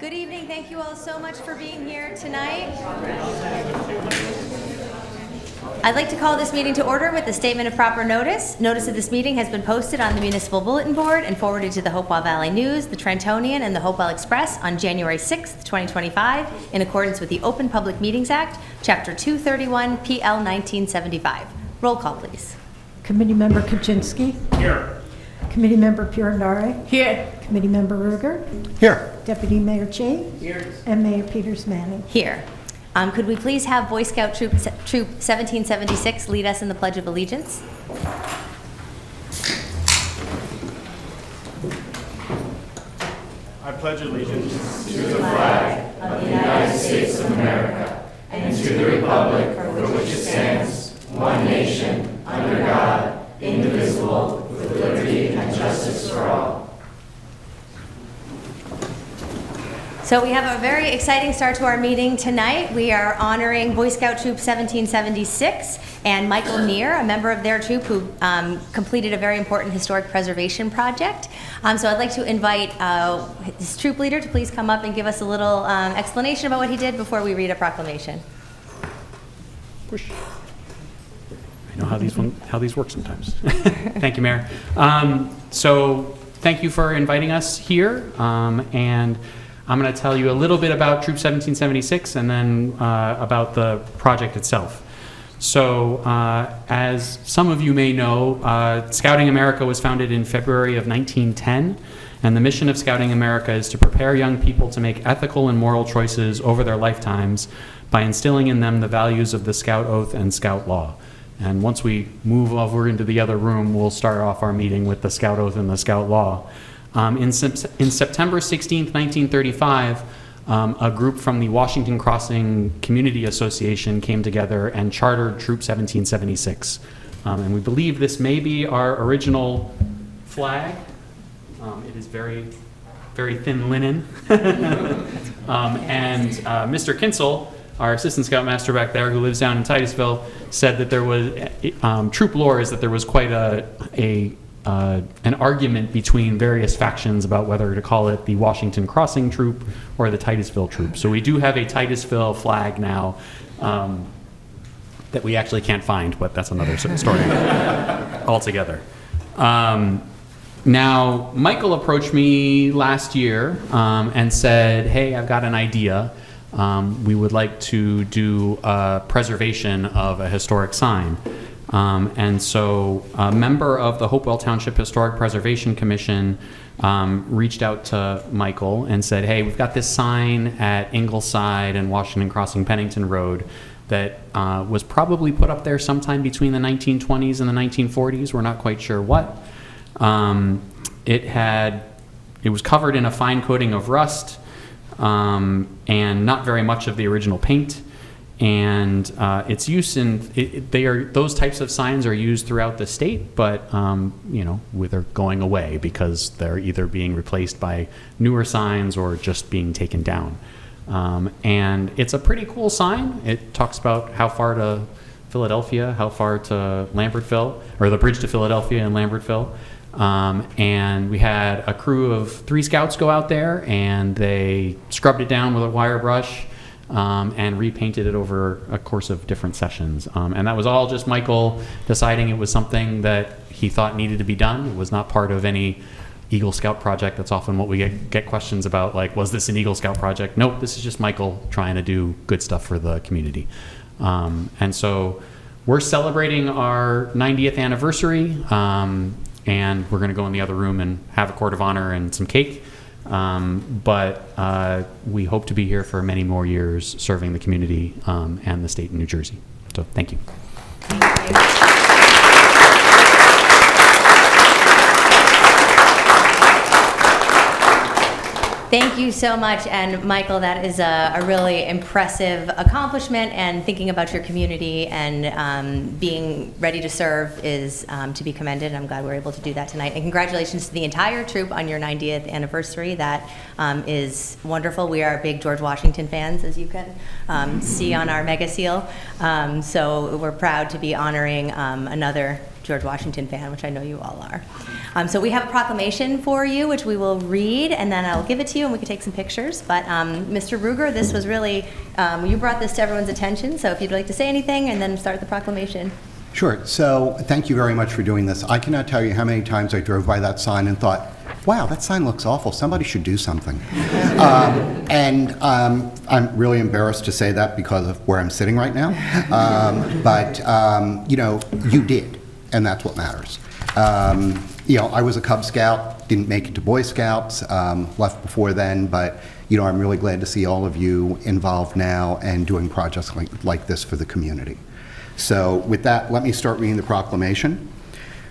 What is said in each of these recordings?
Good evening. Thank you all so much for being here tonight. I'd like to call this meeting to order with a statement of proper notice. Notice of this meeting has been posted on the municipal bulletin board and forwarded to the Hopewell Valley News, the Trentonian, and the Hopewell Express on January 6th, 2025, in accordance with the Open Public Meetings Act, Chapter 231, PL 1975. Roll call, please. Committee Member Kaczynski. Here. Committee Member Purandare. Here. Committee Member Ruger. Here. Deputy Mayor Chang. Here. And Mayor Peters Manning. Here. Could we please have Boy Scout Troop 1776 lead us in the Pledge of Allegiance? I pledge allegiance to the flag of the United States of America and to the republic for which it stands, one nation, under God, indivisible, with liberty and justice for all. So we have a very exciting start to our meeting tonight. We are honoring Boy Scout Troop 1776 and Michael Neer, a member of their troop who completed a very important historic preservation project. So I'd like to invite his troop leader to please come up and give us a little explanation about what he did before we read a proclamation. Push. I know how these work sometimes. Thank you, Mayor. So thank you for inviting us here, and I'm going to tell you a little bit about Troop 1776 and then about the project itself. So as some of you may know, Scouting America was founded in February of 1910, and the mission of Scouting America is to prepare young people to make ethical and moral choices over their lifetimes by instilling in them the values of the Scout Oath and Scout Law. And once we move over into the other room, we'll start off our meeting with the Scout Oath and the Scout Law. In September 16th, 1935, a group from the Washington Crossing Community Association came together and chartered Troop 1776. And we believe this may be our original flag. It is very, very thin linen. And Mr. Kinsel, our assistant scoutmaster back there who lives down in Titusville, said that there was, troop lore is that there was quite an argument between various factions about whether to call it the Washington Crossing Troop or the Titusville Troop. So we do have a Titusville flag now that we actually can't find, but that's another story altogether. Now, Michael approached me last year and said, hey, I've got an idea. We would like to do a preservation of a historic sign. And so a member of the Hopewell Township Historic Preservation Commission reached out to Michael and said, hey, we've got this sign at Ingleside and Washington Crossing Pennington Road that was probably put up there sometime between the 1920s and the 1940s. We're not quite sure what. It was covered in a fine coating of rust and not very much of the original paint. And its use those types of signs are used throughout the state, but they're going away because they're either being replaced by newer signs or just being taken down. And it's a pretty cool sign. It talks about how far to Philadelphia, how far to Lambertville, or the bridge to Philadelphia and Lambertville. And we had a crew of 3 scouts go out there, and they scrubbed it down with a wire brush. And repainted it over a course of different sessions. And that was all just Michael deciding it was something that he thought needed to be done. It was not part of any Eagle Scout project. That's often what we get questions about, like, was this an Eagle Scout project? Nope, this is just Michael trying to do good stuff for the community. And so we're celebrating our 90th anniversary, and we're going to go in the other room and have a court of honor and some cake. But we hope to be here for many more years serving the community and the state of New Jersey. So thank you. Thank you. Thank you so much. And Michael, that is a really impressive accomplishment, and thinking about your community and being ready to serve is to be commended. I'm glad we're able to do that tonight. And congratulations to the entire troop on your 90th anniversary. That is wonderful. We are big George Washington fans, as you can see on our mega seal. So we're proud to be honoring another George Washington fan, which I know you all are. So we have a proclamation for you, which we will read, and then I'll give it to you, and we can take some pictures. But Mr. Ruger, this was really, you brought this to everyone's attention, so if you'd like to say anything, and then start the proclamation. Sure. So thank you very much for doing this. I cannot tell you how many times I drove by that sign and thought, wow, that sign looks awful. Somebody should do something. I'm really embarrassed to say that because of where I'm sitting right now. You know, you did, and that's what matters. You know, I was a Cub Scout, didn't make it to Boy Scouts, left before then, but, you know, I'm really glad to see all of you involved now and doing projects like this for the community. So with that, let me start reading the proclamation.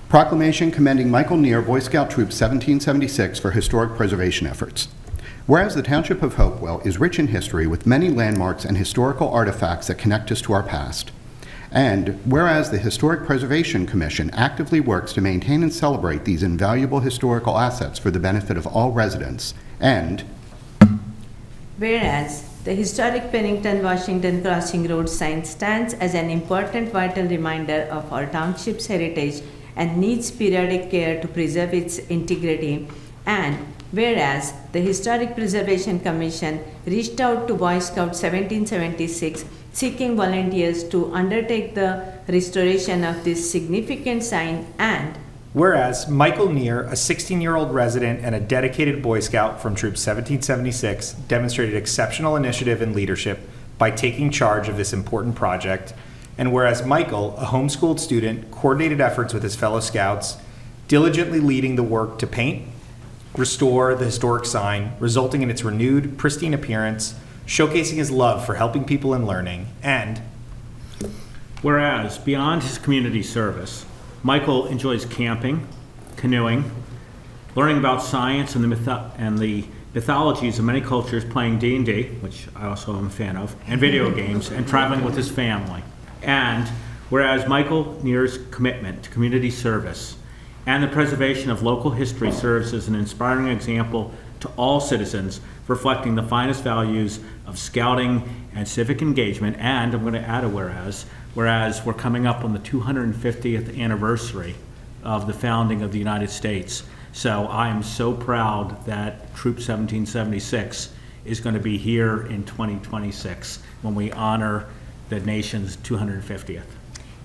Proclamation commending Michael Neer, Boy Scout Troop 1776 for historic preservation efforts. Whereas the Township of Hopewell is rich in history with many landmarks and historical artifacts that connect us to our past. And whereas the Historic Preservation Commission actively works to maintain and celebrate these invaluable historical assets for the benefit of all residents. And whereas the historic Pennington-Washington Crossing Road sign stands as an important vital reminder of our township's heritage and needs periodic care to preserve its integrity. And whereas the Historic Preservation Commission reached out to Boy Scout 1776 seeking volunteers to undertake the restoration of this significant sign. And whereas Michael Neer, a 16-year-old resident and a dedicated Boy Scout from Troop 1776, demonstrated exceptional initiative and leadership by taking charge of this important project. And whereas Michael, a homeschooled student, coordinated efforts with his fellow scouts, diligently leading the work to paint, restore the historic sign, resulting in its renewed, pristine appearance, showcasing his love for helping people and learning. And whereas beyond his community service, Michael enjoys camping, canoeing, learning about science and the mythologies of many cultures, playing D&D, which I also am a fan of, and video games, and traveling with his family. And whereas Michael Neer's commitment to community service and the preservation of local history serves as an inspiring example to all citizens, reflecting the finest values of scouting and civic engagement. And I'm going to add a whereas we're coming up on the 250th anniversary of the founding of the United States. So I am so proud that Troop 1776 is going to be here in 2026 when we honor the nation's 250th.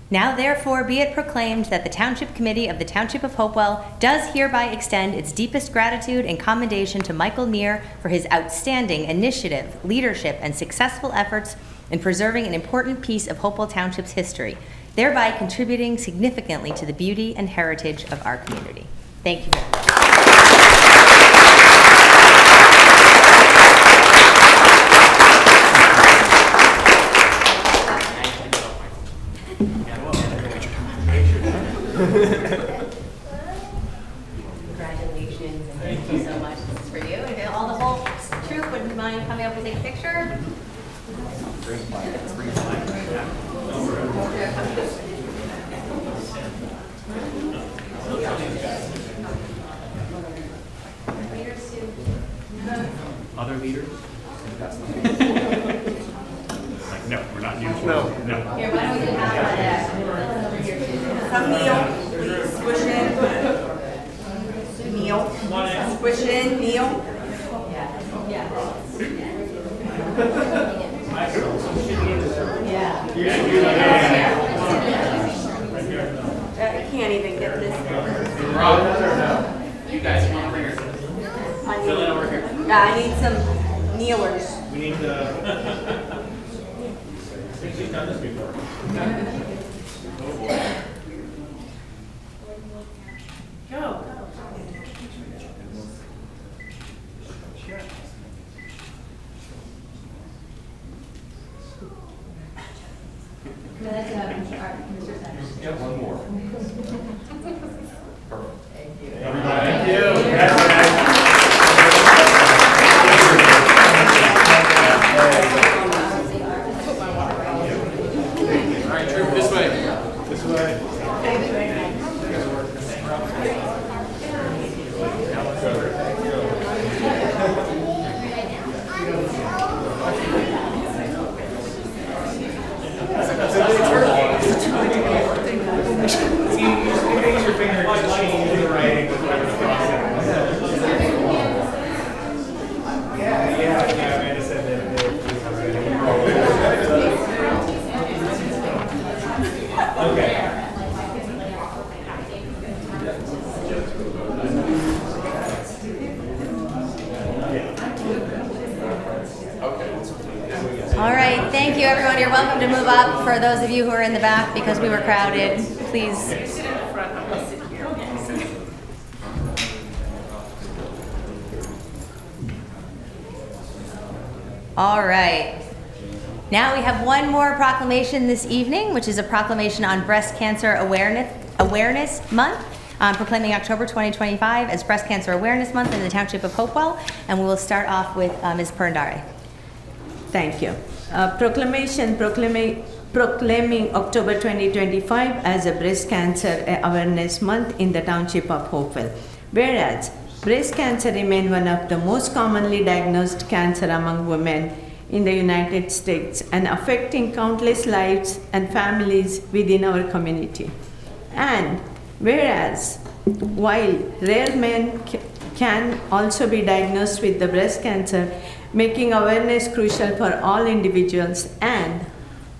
Now therefore be it proclaimed that the Township Committee of the Township of Hopewell does hereby extend its deepest gratitude and commendation to Michael Neer for his outstanding initiative, leadership, and successful efforts in preserving an important piece of Hopewell Township's history, thereby contributing significantly to the beauty and heritage of our community. Thank you very much. Congratulations and thank you so much. This is for you. And all the whole troop wouldn't mind coming up and take a picture. Other leaders? Like, no, we're not usual. No. Here, why don't we have over here too? Some kneel, please. Squish in. Kneel. Squish in, kneel. I can't even get this. You guys want over here? Fill in over here. Yeah, I need some kneelers. We need to. I think she's done this before. Go. Yeah, one more. Perfect. Thank you. Thank you. All right, troop, this way. This way. everyone. You're welcome to move up. For those of you who are in the back because we were crowded, please. Sit in the front, I'm gonna sit here. All right. Now we have one more proclamation this evening, which is a proclamation on Breast Cancer Awareness Month, proclaiming October 2025 as Breast Cancer Awareness Month in the Township of Hopewell. And we will start off with Ms. Purandare. Thank you. Proclamation proclaiming October 2025 as a Breast Cancer Awareness Month in the Township of Hopewell. Whereas breast cancer remains one of the most commonly diagnosed cancer among women in the United States and affecting countless lives and families within our community. And whereas while rare men can also be diagnosed with the breast cancer, making awareness crucial for all individuals. And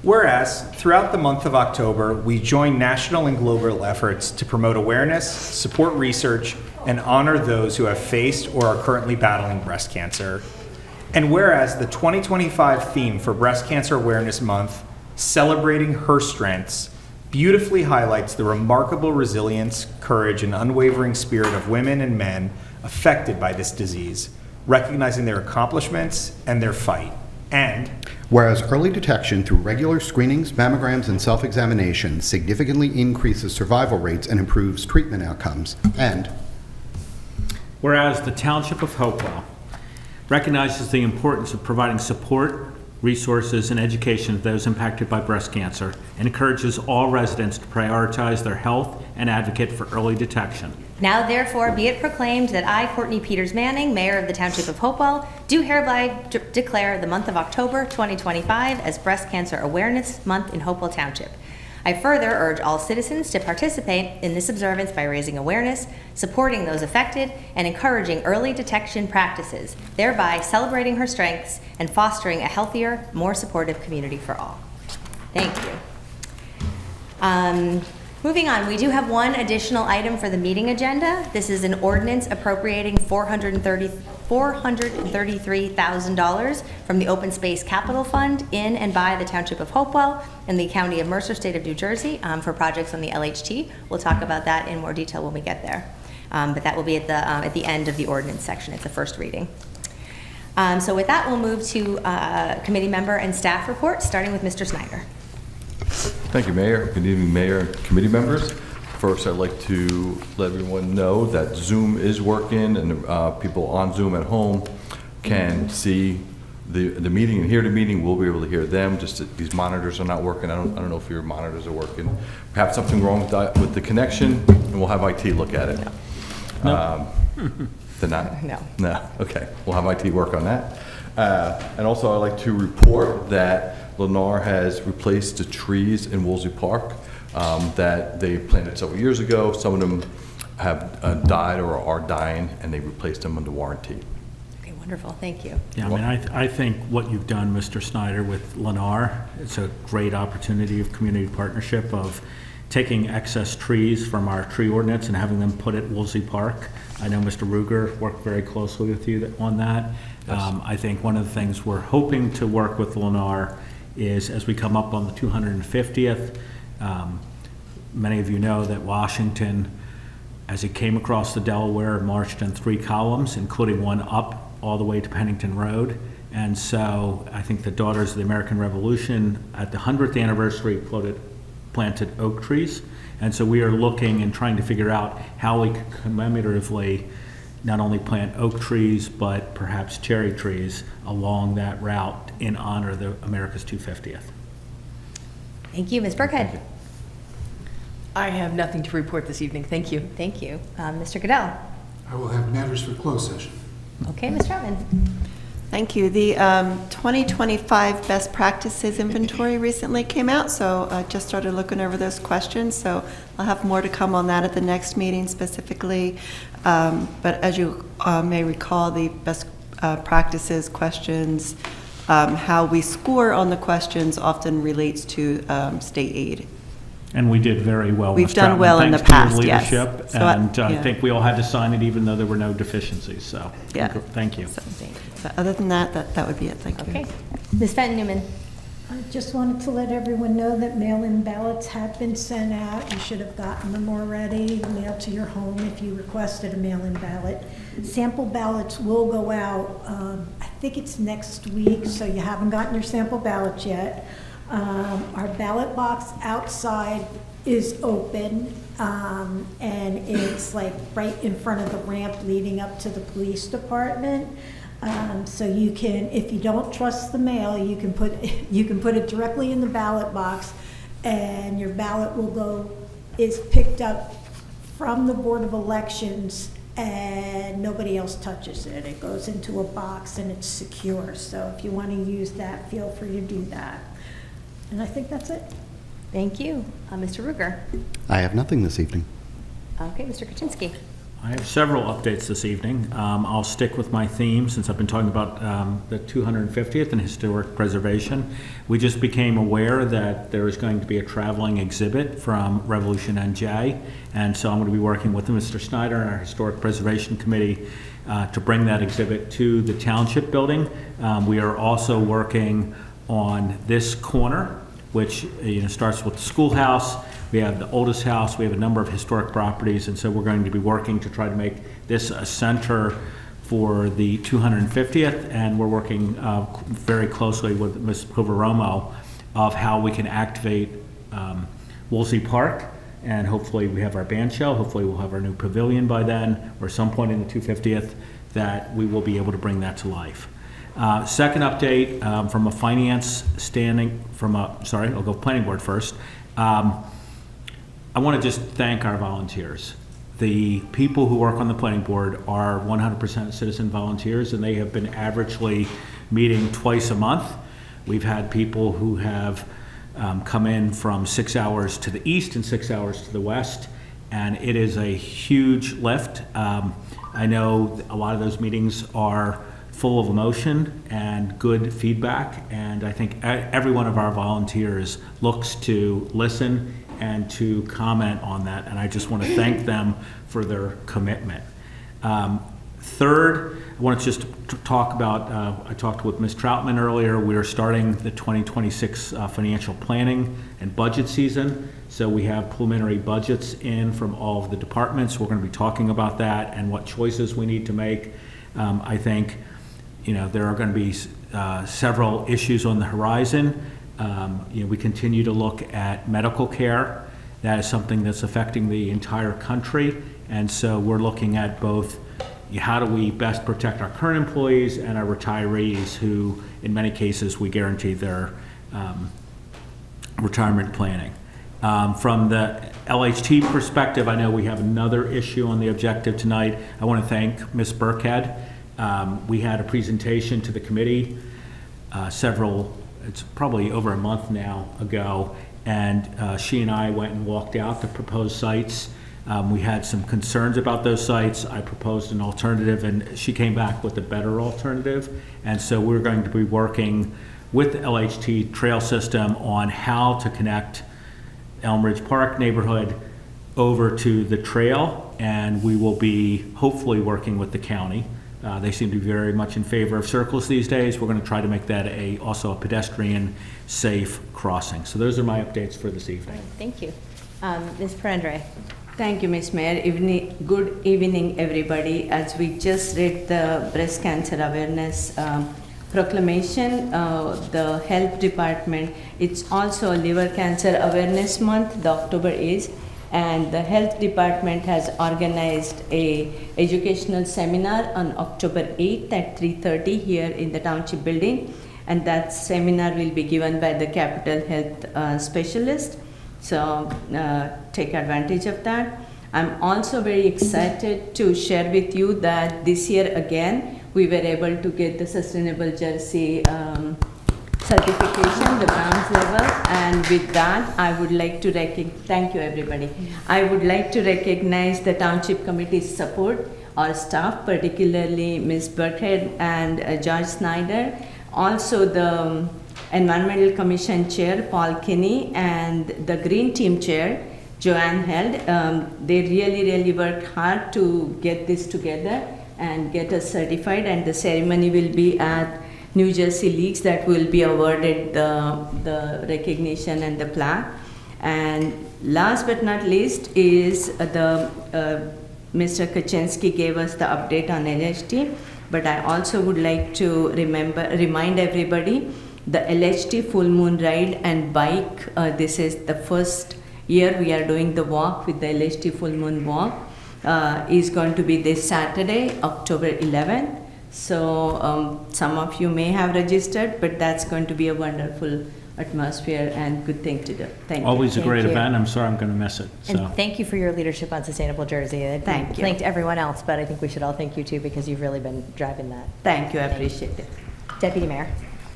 whereas throughout the month of October, we join national and global efforts to promote awareness, support research, and honor those who have faced or are currently battling breast cancer. And whereas the 2025 theme for Breast Cancer Awareness Month, Celebrating Her Strengths, beautifully highlights the remarkable resilience, courage, and unwavering spirit of women and men affected by this disease, recognizing their accomplishments and their fight. And whereas early detection through regular screenings, mammograms, and self-examination significantly increases survival rates and improves treatment outcomes. And whereas the Township of Hopewell recognizes the importance of providing support, resources, and education to those impacted by breast cancer and encourages all residents to prioritize their health and advocate for early detection. Now, therefore, be it proclaimed that I, Courtney Peters Manning, Mayor of the Township of Hopewell, do hereby declare the month of October 2025 as Breast Cancer Awareness Month in Hopewell Township. I further urge all citizens to participate in this observance by raising awareness, supporting those affected, and encouraging early detection practices, thereby celebrating her strengths and fostering a healthier, more supportive community for all. Thank you. Moving on, we do have one additional item for the meeting agenda. This is an ordinance appropriating $433,000 from the Open Space Capital Fund in and by the Township of Hopewell and the County of Mercer, State of New Jersey, for projects on the LHT. We'll talk about that in more detail when we get there. But that will be at the end of the ordinance section. It's a first reading. So with that, we'll move to committee member and staff reports, starting with Mr. Snyder. Thank you, Mayor. Good evening, Mayor and committee members. First, I'd like to let everyone know that Zoom is working and people on Zoom at home can see the meeting and hear the meeting. We'll be able to hear them. Just that these monitors are not working. I don't know if your monitors are working. Perhaps something wrong with the connection, and we'll have IT look at it. No. They're not? No. No. Okay. We'll have IT work on that. And also, I'd like to report that Lennar has replaced the trees in Woolsey Park that they planted several years ago. Some of them have died or are dying, and they replaced them under warranty. Okay, wonderful. Thank you. Yeah, I mean, I think what you've done, Mr. Snyder, with Lennar, it's a great opportunity of community partnership of taking excess trees from our tree ordinance and having them put at Woolsey Park. I know Mr. Ruger worked very closely with you on that. Yes. I think one of the things we're hoping to work with Lennar is as we come up on the 250th, many of you know that Washington, as it came across the Delaware, marched in 3 columns, including one up all the way to Pennington Road. And so I think the Daughters of the American Revolution at the 100th anniversary planted oak trees. And so we are looking and trying to figure out how we can commemoratively not only plant oak trees, but perhaps cherry trees along that route in honor of the America's 250th. Thank you. Ms. Burkhead. I have nothing to report this evening. Thank you. Thank you. Mr. Goodell. I will have matters for closed session. Okay, Ms. Troutman. Thank you. The 2025 Best Practices Inventory recently came out, so I just started looking over those questions, so I'll have more to come on that at the next meeting specifically. But as you may recall, the Best Practices questions, how we score on the questions often relates to state aid. And we did very well. We've done well in the past, yes. Leadership, so and I think we all had to sign it even though there were no deficiencies. So yeah. Thank you. So other than that would be it. Thank you. Okay. Ms. Fenton Newman. I just wanted to let everyone know that mail-in ballots have been sent out. You should have gotten them already, mailed to your home if you requested a mail-in ballot. Sample ballots will go out, I think it's next week, so you haven't gotten your sample ballots yet. Our ballot box outside is open, and it's like right in front of the ramp leading up to the police department. So you can, if you don't trust the mail, you can put it directly in the ballot box, and your ballot is picked up from the Board of Elections, and nobody else touches it. It goes into a box and it's secure. So if you want to use that, feel free to do that. And I think that's it. Thank you. Mr. Ruger. I have nothing this evening. Okay, Mr. Kaczynski. I have several updates this evening. I'll stick with my theme since I've been talking about the 250th and historic preservation. We just became aware that there is going to be a traveling exhibit from Revolution NJ, and so I'm going to be working with Mr. Snyder and our Historic Preservation Committee to bring that exhibit to the Township building. We are also working on this corner, which starts with the schoolhouse. We have the oldest house, we have a number of historic properties, and so we're going to be working to try to make this a center for the 250th, and we're working very closely with Ms. Poveromo of how we can activate Woolsey Park, and hopefully we have our band shell, hopefully we'll have our new pavilion by then, or some point in the 250th, that we will be able to bring that to life. Second update from a finance standing, I'll go planning board first. I want to just thank our volunteers. The people who work on the planning board are 100% citizen volunteers, and they have been averagely meeting twice a month. We've had people who have come in from 6 hours to the east and 6 hours to the west, and it is a huge lift. I know a lot of those meetings are full of emotion and good feedback, and I think every one of our volunteers looks to listen and to comment on that, and I just want to thank them for their commitment. Third, I want to just talk about, I talked with Ms. Troutman earlier, we are starting the 2026 financial planning and budget season, so we have preliminary budgets in from all of the departments. We're going to be talking about that and what choices we need to make. I think there are going to be several issues on the horizon. We continue to look at medical care. That is something that's affecting the entire country, and so we're looking at both how do we best protect our current employees and our retirees who, in many cases, we guarantee their retirement planning. From the LHT perspective, I know we have another issue on the objective tonight. I want to thank Ms. Burkhead. We had a presentation to the committee it's probably over a month now ago, and she and I went and walked out the proposed sites. We had some concerns about those sites. I proposed an alternative, and she came back with a better alternative, and so we're going to be working with the LHT trail system on how to connect Elm Ridge Park neighborhood over to the trail, and we will be hopefully working with the county. They seem to be very much in favor of circles these days. We're going to try to make that also a pedestrian safe crossing. So those are my updates for this evening. Thank you. Ms. Perendre. Thank you, Ms. Mayor. Good evening, everybody. As we just read the breast cancer awareness proclamation, the health department, it's also a liver cancer awareness month, the October is, and the health department has organized a educational seminar on October 8th at 3:30 here in the Township building, and that seminar will be given by the Capital Health specialist. So take advantage of that. I'm also very excited to share with you that this year again, we were able to get the Sustainable Jersey certification, the bronze level, and with that, I would like to thank you everybody. I would like to recognize the Township Committee's support, our staff, particularly Ms. Burkhead and George Snyder, also the Environmental Commission Chair, Paul Kinney, and the Green Team Chair, Joanne Held. They really worked hard to get this together and get us certified, and the ceremony will be at New Jersey leagues that will be awarded the recognition and the plaque. And last but not least is Mr. Kaczynski gave us the update on LHT, but I also would like to remind everybody the LHT Full Moon Ride and Bike. This is the first year we are doing the walk with the LHT Full Moon Walk. Is going to be this Saturday, October 11th. So some of you may have registered, but that's going to be a wonderful atmosphere and good thing to do. Thank you. Always a great you. event. I'm sorry I'm going to miss it. So. And thank you for your leadership on Sustainable Jersey. Thank you. Thanked everyone else, but I think we should all thank you too because you've really been driving that. Thank you. I appreciate it. Deputy Mayor.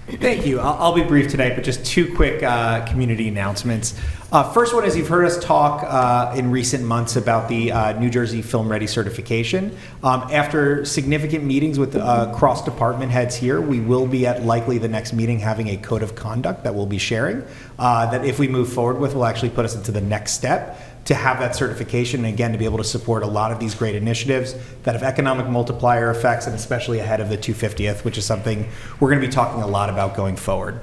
Thank you. I'll be brief tonight, but just two quick community announcements. First one is you've heard us talk in recent months about the New Jersey Film Ready certification. After significant meetings with cross-department heads here, we will be at likely the next meeting having a code of conduct that we'll be sharing that if we move forward with will actually put us into the next step to have that certification, and again, to be able to support a lot of these great initiatives that have economic multiplier effects, and especially ahead of the 250th, which is something we're going to be talking a lot about going forward.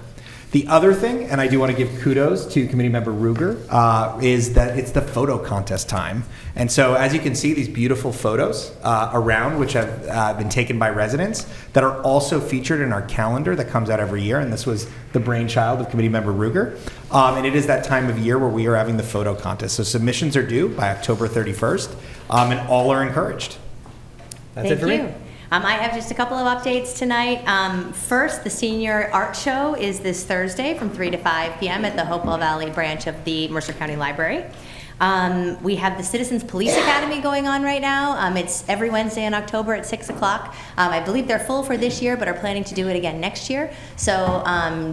The other thing, and I do want to give kudos to Committee Member Ruger, is that it's the photo contest time. And so as you can see, these beautiful photos around, which have been taken by residents, that are also featured in our calendar that comes out every year. And this was the brainchild of Committee Member Ruger. And it is that time of year where we are having the photo contest. So submissions are due by October 31st, and all are encouraged. That's it for me. I have just a couple of updates tonight. First, the Senior Art Show is this Thursday from 3 to 5 p.m. at the Hopewell Valley branch of the Mercer County Library. We have the Citizens Police Academy going on right now. It's every Wednesday in October at 6 o'clock. I believe they're full for this year, but are planning to do it again next year. So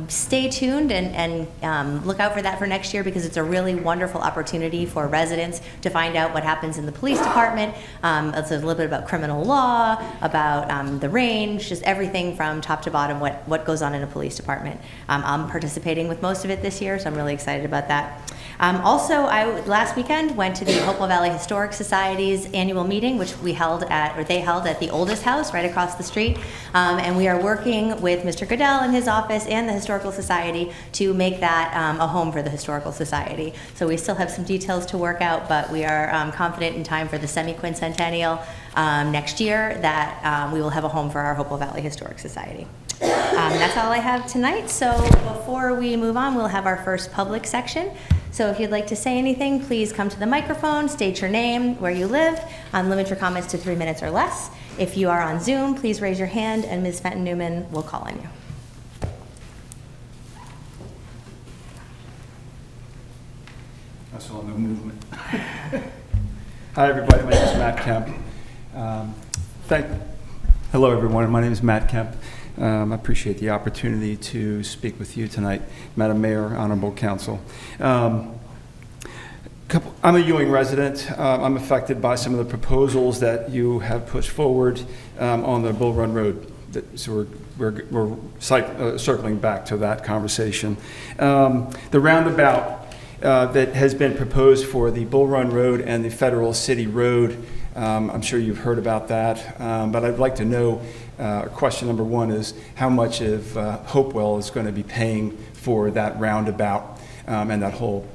stay tuned and look out for that for next year, because it's a really wonderful opportunity for residents to find out what happens in the police department. It's a little bit about criminal law, about the range, just everything from top to bottom, what goes on in a police department. I'm participating with most of it this year, so I'm really excited about that. Also, last weekend went to the Hopewell Valley Historic Society's annual meeting, which they held at the oldest house right across the street. And we are working with Mr. Goodell and his office and the Historical Society to make that a home for the Historical Society. So we still have some details to work out, but we are confident in time for the semi-quincentennial next year that we will have a home for our Hopewell Valley Historic Society. That's all I have tonight. So before we move on, we'll have our first public section. So if you'd like to say anything, please come to the microphone, state your name, where you live, limit your comments to 3 minutes or less. If you are on Zoom, please raise your hand and Ms. Fenton Newman will call on you. I saw no movement. Hi everybody, my name is Matt Kemp. Hello everyone, my name is Matt Kemp. I appreciate the opportunity to speak with you tonight, Madam Mayor, Honorable Council. I'm a Ewing resident. I'm affected by some of the proposals that you have pushed forward on the Bull Run Road. So we're circling back to that conversation. The roundabout that has been proposed for the Bull Run Road and the Federal City Road, I'm sure you've heard about that, but I'd like to know, question number one is how much of Hopewell is going to be paying for that roundabout and that whole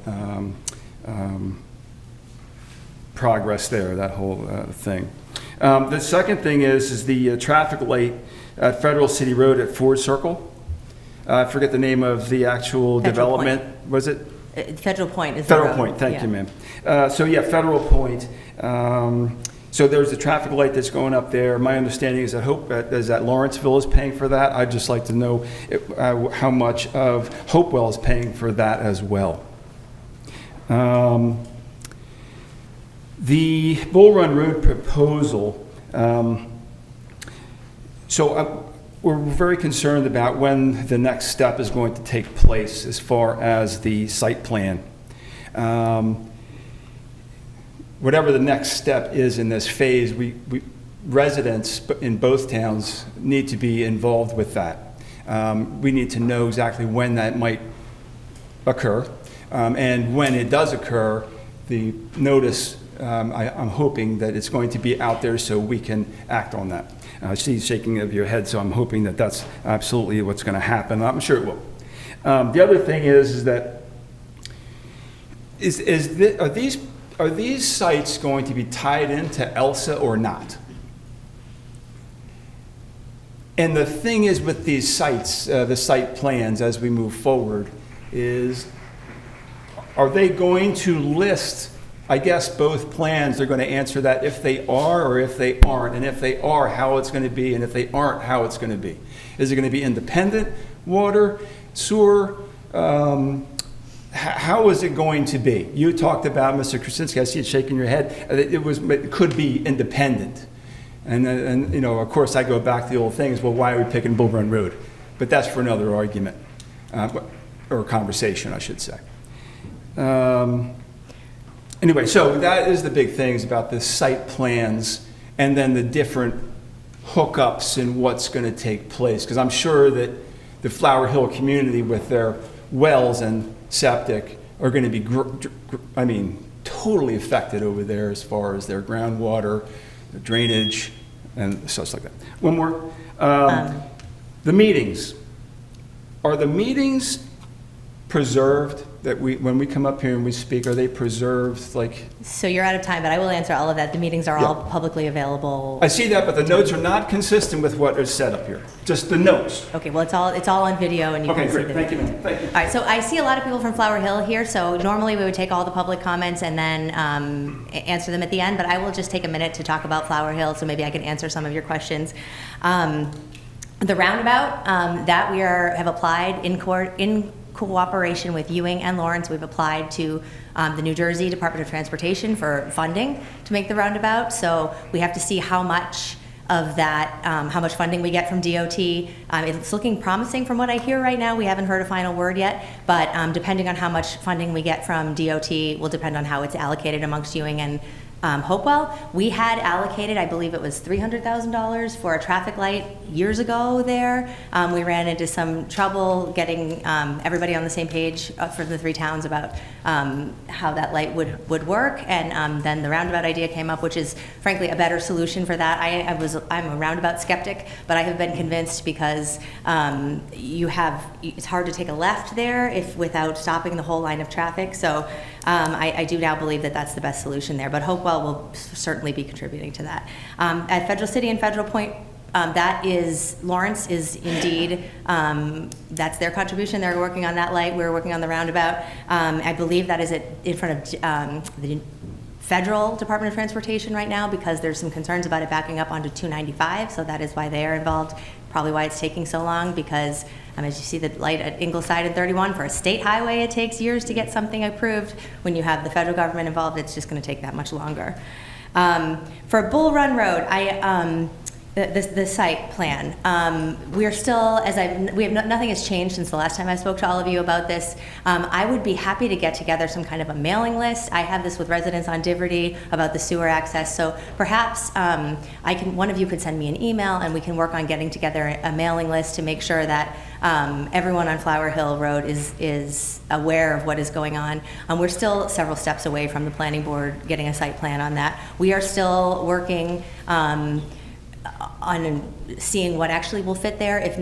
progress there, that whole thing. The second thing is the traffic light at Federal City Road at Ford Circle. I forget the name of the actual Federal development. Point. Was it? Federal Point is Federal the road. Point, thank Yeah. you, ma'am. So yeah, Federal Point. So there's a traffic light that's going up there. My understanding is that Lawrenceville is paying for that. I'd just like to know how much of Hopewell is paying for that as well. The Bull Run Road proposal. We're very concerned about when the next step is going to take place as far as the site plan. Whatever the next step is in this phase, residents in both towns need to be involved with that. We need to know exactly when that might occur. And when it does occur, the notice, I'm hoping that it's going to be out there so we can act on that. I see you shaking of your head, so I'm hoping that that's absolutely what's going to happen. I'm sure it will. The other thing is that are these sites going to be tied into ELSA or not? And the thing is with these sites, the site plans as we move forward, is are they going to list, I guess both plans, they're going to answer that if they are or if they aren't, and if they are, how it's going to be, and if they aren't, how it's going to be. Is it going to be independent water, sewer? How is it going to be? You talked about, Mr. Krasinski, I see you shaking your head, it could be independent. And you know, of course, I go back to the old things, well, why are we picking Bull Run Road? But that's for another argument, or conversation, I should say. Anyway, so that is the big things about the site plans and then the different hookups and what's going to take place. Because I'm sure that the Flower Hill community with their wells and septic are going to be, totally affected over there as far as their groundwater, their drainage, and such like that. One more. The meetings. Are the meetings preserved? That when we come up here and we speak, are they preserved? Like, So you're out of time, but I will answer all of that. The meetings are all publicly available. I see that, but the notes are not consistent with what is said up here. Just the notes. Okay, well, it's all on video, and you can see great. the Thank you, video. ma'am. Thank you. All right, so I see a lot of people from Flower Hill here, so normally we would take all the public comments and then answer them at the end, but I will just take a minute to talk about Flower Hill, so maybe I can answer some of your questions. The roundabout that we have applied in cooperation with Ewing and Lawrence, we've applied to the New Jersey Department of Transportation for funding to make the roundabout. So we have to see how much of that, how much funding we get from DOT. It's looking promising from what I hear right now. We haven't heard a final word yet, but depending on how much funding we get from DOT will depend on how it's allocated amongst Ewing and Hopewell. We had allocated, I believe it was $300,000 for a traffic light years ago there. We ran into some trouble getting everybody on the same page for the three towns about how that light would work, and then the roundabout idea came up, which is frankly a better solution for that. I'm a roundabout skeptic, but I have been convinced because it's hard to take a left there without stopping the whole line of traffic. So I do now believe that that's the best solution there, but Hopewell will certainly be contributing to that. At Federal City and Federal Point, that is, Lawrence is indeed, that's their contribution. They're working on that light. We're working on the roundabout. I believe that is in front of the Federal Department of Transportation right now because there's some concerns about it backing up onto 295, so that is why they are involved. Probably why it's taking so long because as you see the light at Ingleside and 31 for a state highway, it takes years to get something approved. When you have the federal government involved, it's just going to take that much longer. For Bull Run Road, the site plan. We're still, nothing has changed since the last time I spoke to all of you about this. I would be happy to get together some kind of a mailing list. I have this with residents on Diverty about the sewer access, so perhaps one of you could send me an email and we can work on getting together a mailing list to make sure that everyone on Flower Hill Road is aware of what is going on. We're still several steps away from the planning board getting a site plan on that. We are still working on seeing what actually will fit there. If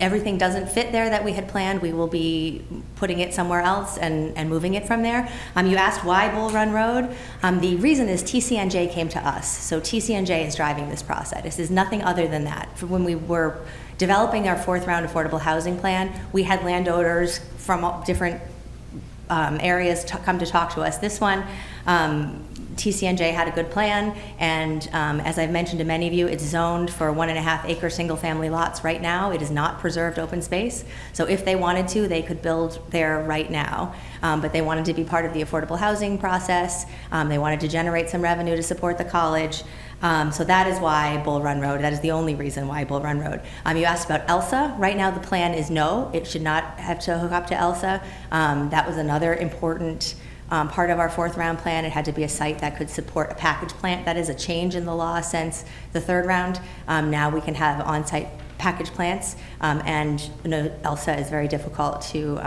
everything doesn't fit there that we had planned, we will be putting it somewhere else and moving it from there. You asked why Bull Run Road. The reason is TCNJ came to us. So TCNJ is driving this process. This is nothing other than that. When we were developing our fourth round affordable housing plan, we had landowners from different areas come to talk to us. This one, TCNJ had a good plan, and as I've mentioned to many of you, it's zoned for 1.5 acre single family lots right now. It is not preserved open space. So if they wanted to, they could build there right now. But they wanted to be part of the affordable housing process. They wanted to generate some revenue to support the college. So that is why Bull Run Road. That is the only reason why Bull Run Road. You asked about ELSA. Right now the plan is no, it should not have to hook up to ELSA. That was another important part of our fourth round plan. It had to be a site that could support a package plant. That is a change in the law since the third round. Now we can have on-site package plants, and ELSA is very difficult to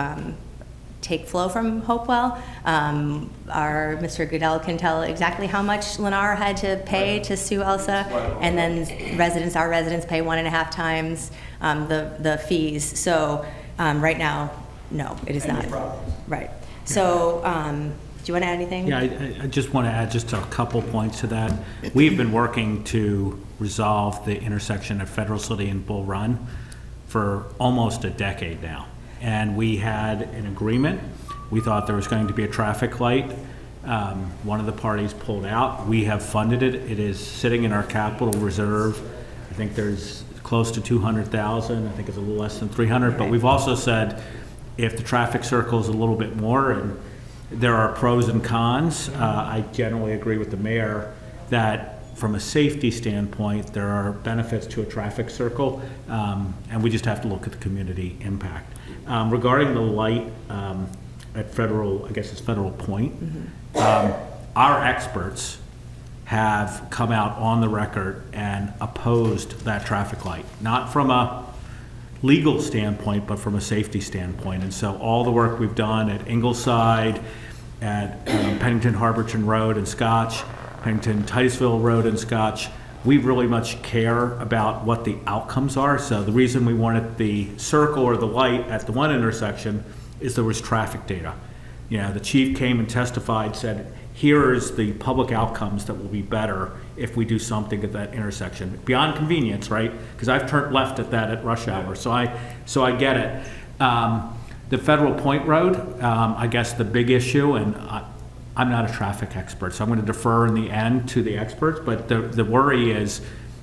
take flow from Hopewell. Our Mr. Goodell can tell exactly how much Lennar had to pay to sue Elsa, and then our residents pay 1.5 times the fees. So right now, no, it is not. Right. So do you want to add anything? Yeah, I just want to add just a couple points to that. We've been working to resolve the intersection at Federal City and Bull Run for almost a decade now. And we had an agreement. We thought there was going to be a traffic light. One of the parties pulled out. We have funded it. It is sitting in our capital reserve. I think there's close to 200,000. I think it's a little less than 300. But we've also said if the traffic circle is a little bit more, and there are pros and cons, I generally agree with the mayor that from a safety standpoint, there are benefits to a traffic circle, and we just have to look at the community impact. Regarding the light at Federal, I guess it's Federal Point, our experts have come out on the record and opposed that traffic light, not from a legal standpoint, but from a safety standpoint. And so all the work we've done at Ingleside, at Pennington Harborton Road and Scotch, Pennington Titusville Road and Scotch, we really much care about what the outcomes are. So the reason we wanted the circle or the light at the one intersection is there was traffic data. You know, the chief came and testified, said, here is the public outcomes that will be better if we do something at that intersection. Beyond convenience, right? Because I've turned left at that at rush hour, so I get it. The Federal Point Road, I guess the big issue, and I'm not a traffic expert, so I'm going to defer in the end to the experts, but the worry is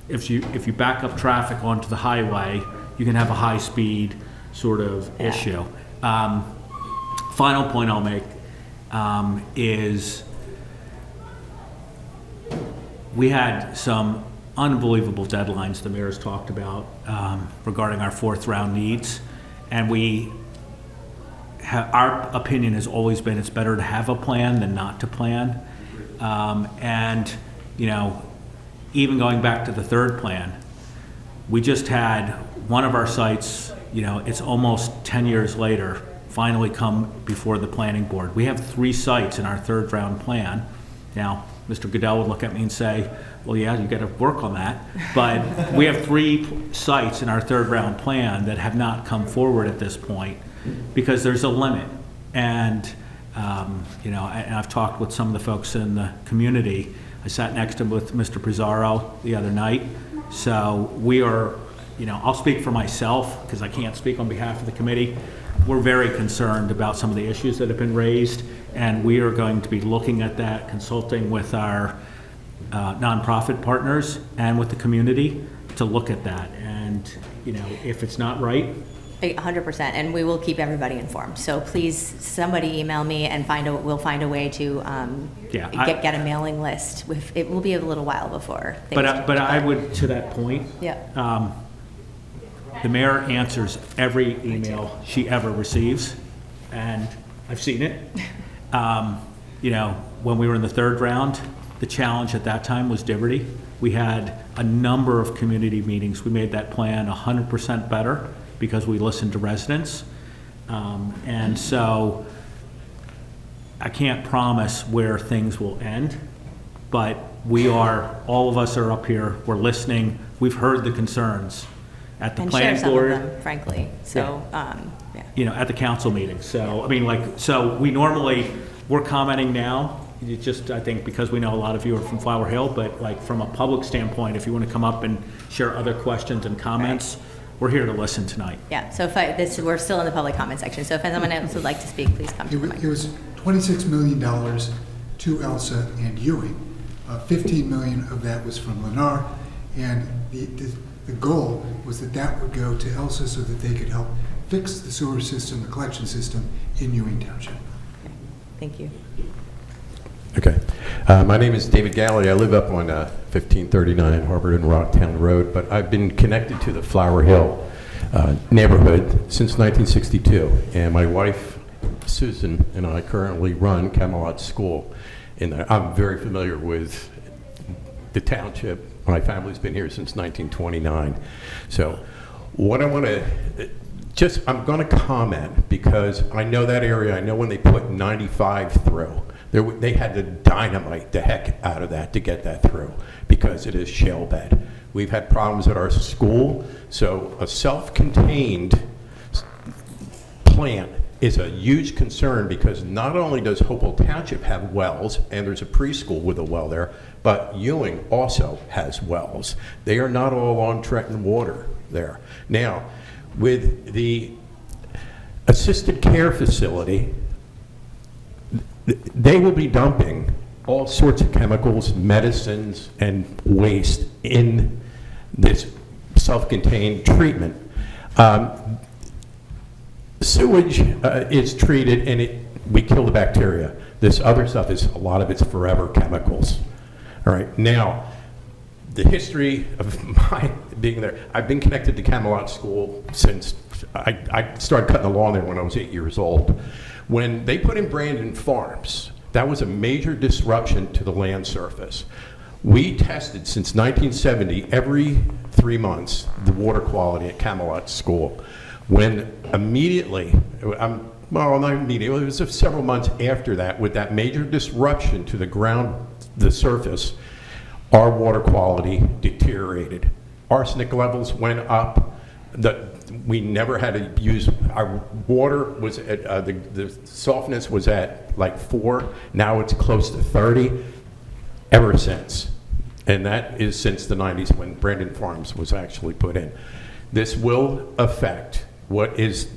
if you back up traffic onto the highway, you can have a high-speed sort of issue. Final point I'll make is we had some unbelievable deadlines the mayor's talked about regarding our fourth round needs, and our opinion has always been it's better to have a plan than not to plan. And, you know, even going back to the third plan, we just had one of our sites, you know, it's almost 10 years later, finally come before the planning board. We have 3 sites in our third round plan. Now, Mr. Goodell would look at me and say, well, yeah, you got to work on that. But we have 3 sites in our third round plan that have not come forward at this point because there's a limit. And, you know, and I've talked with some of the folks in the community. I sat next to him with Mr. Pizarro the other night. So we are, you know, I'll speak for myself because I can't speak on behalf of the committee. We're very concerned about some of the issues that have been raised, and we are going to be looking at that, consulting with our nonprofit partners and with the community to look at that. And, you know, if it's not right, 100%, and we will keep everybody informed. So please, somebody email me and we'll find a way to get a mailing list. It will be a little while before things change. But I would, to that point, the mayor answers every email she ever receives, and I've seen it. You know, when we were in the third round, the challenge at that time was Liberty. We had a number of community meetings. We made that plan 100% better because we listened to residents. And so I can't promise where things will end, but all of us are up here, we're listening, we've heard the concerns at the planning board. Some of them, frankly. So, you know, at the council meeting. So, I mean, we're commenting now. It's just, I think, because we know a lot of you are from Flower Hill, but like from a public standpoint, if you want to come up and share other questions and comments, we're here to listen tonight. Yeah, so we're still in the public comment section, so if anyone else would like to speak, please come to the mic. It was $26 million to Elsa and Ewing. 15 million of that was from Lennar, and the goal was that would go to Elsa so that they could help fix the sewer system, the collection system in Ewing Township. Okay. Thank you. Okay. My name is David Galley. I live up on 1539 Harvard and Rocktown Road, but I've been connected to the Flower Hill neighborhood since 1962. And my wife, Susan, and I currently run Camelot School. And I'm very familiar with the township. My family's been here since 1929. So what I want to I'm going to comment because I know that area. I know when they put 95 through, they had to dynamite the heck out of that to get that through because it is shale bed. We've had problems at our school, so a self-contained plant is a huge concern because not only does Hopewell Township have wells, and there's a preschool with a well there, but Ewing also has wells. They are not all on Trenton water there. Now, with the assisted care facility, they will be dumping all sorts of chemicals, medicines, and waste in this self-contained treatment. Sewage is treated and we kill the bacteria. This other stuff is, a lot of it's forever chemicals. All right, now, the history of my being there, I've been connected to Camelot School since I started cutting the lawn there when I was 8 years old. When they put in Brandon Farms, that was a major disruption to the land surface. We tested since 1970, every 3 months, the water quality at Camelot School. When immediately, well, not immediately, it was several months after that, with that major disruption to the ground, the surface, our water quality deteriorated. Arsenic levels went up. We never had to use, our water was at, the softness was at like 4, now it's close to 30, ever since. And that is since the 90s when Brandon Farms was actually put in. This will affect what is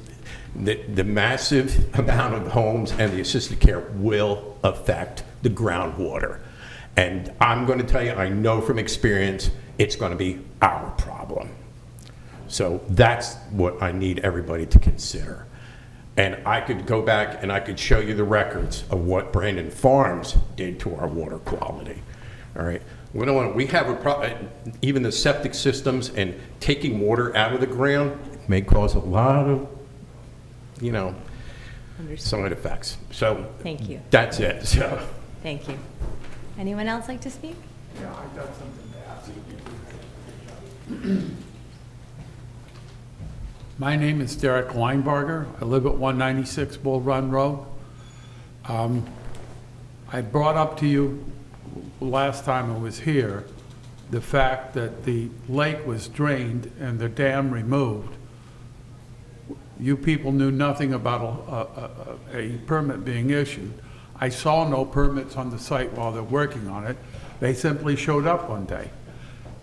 the massive amount of homes, and the assisted care will affect the groundwater. And I'm going to tell you, I know from experience, it's going to be our problem. So that's what I need everybody to consider. And I could go back and I could show you the records of what Brandon Farms did to our water quality. All right. We have a problem, even the septic systems and taking water out of the ground may cause a lot of, side effects. So Thank you. That's it. So. Thank you. Anyone else like to speak? Yeah, I got something to ask. My name is Derek Weinbarger. I live at 196 Bull Run Road. I brought up to you last time I was here the fact that the lake was drained and the dam removed. You people knew nothing about a permit being issued. I saw no permits on the site while they're working on it. They simply showed up one day.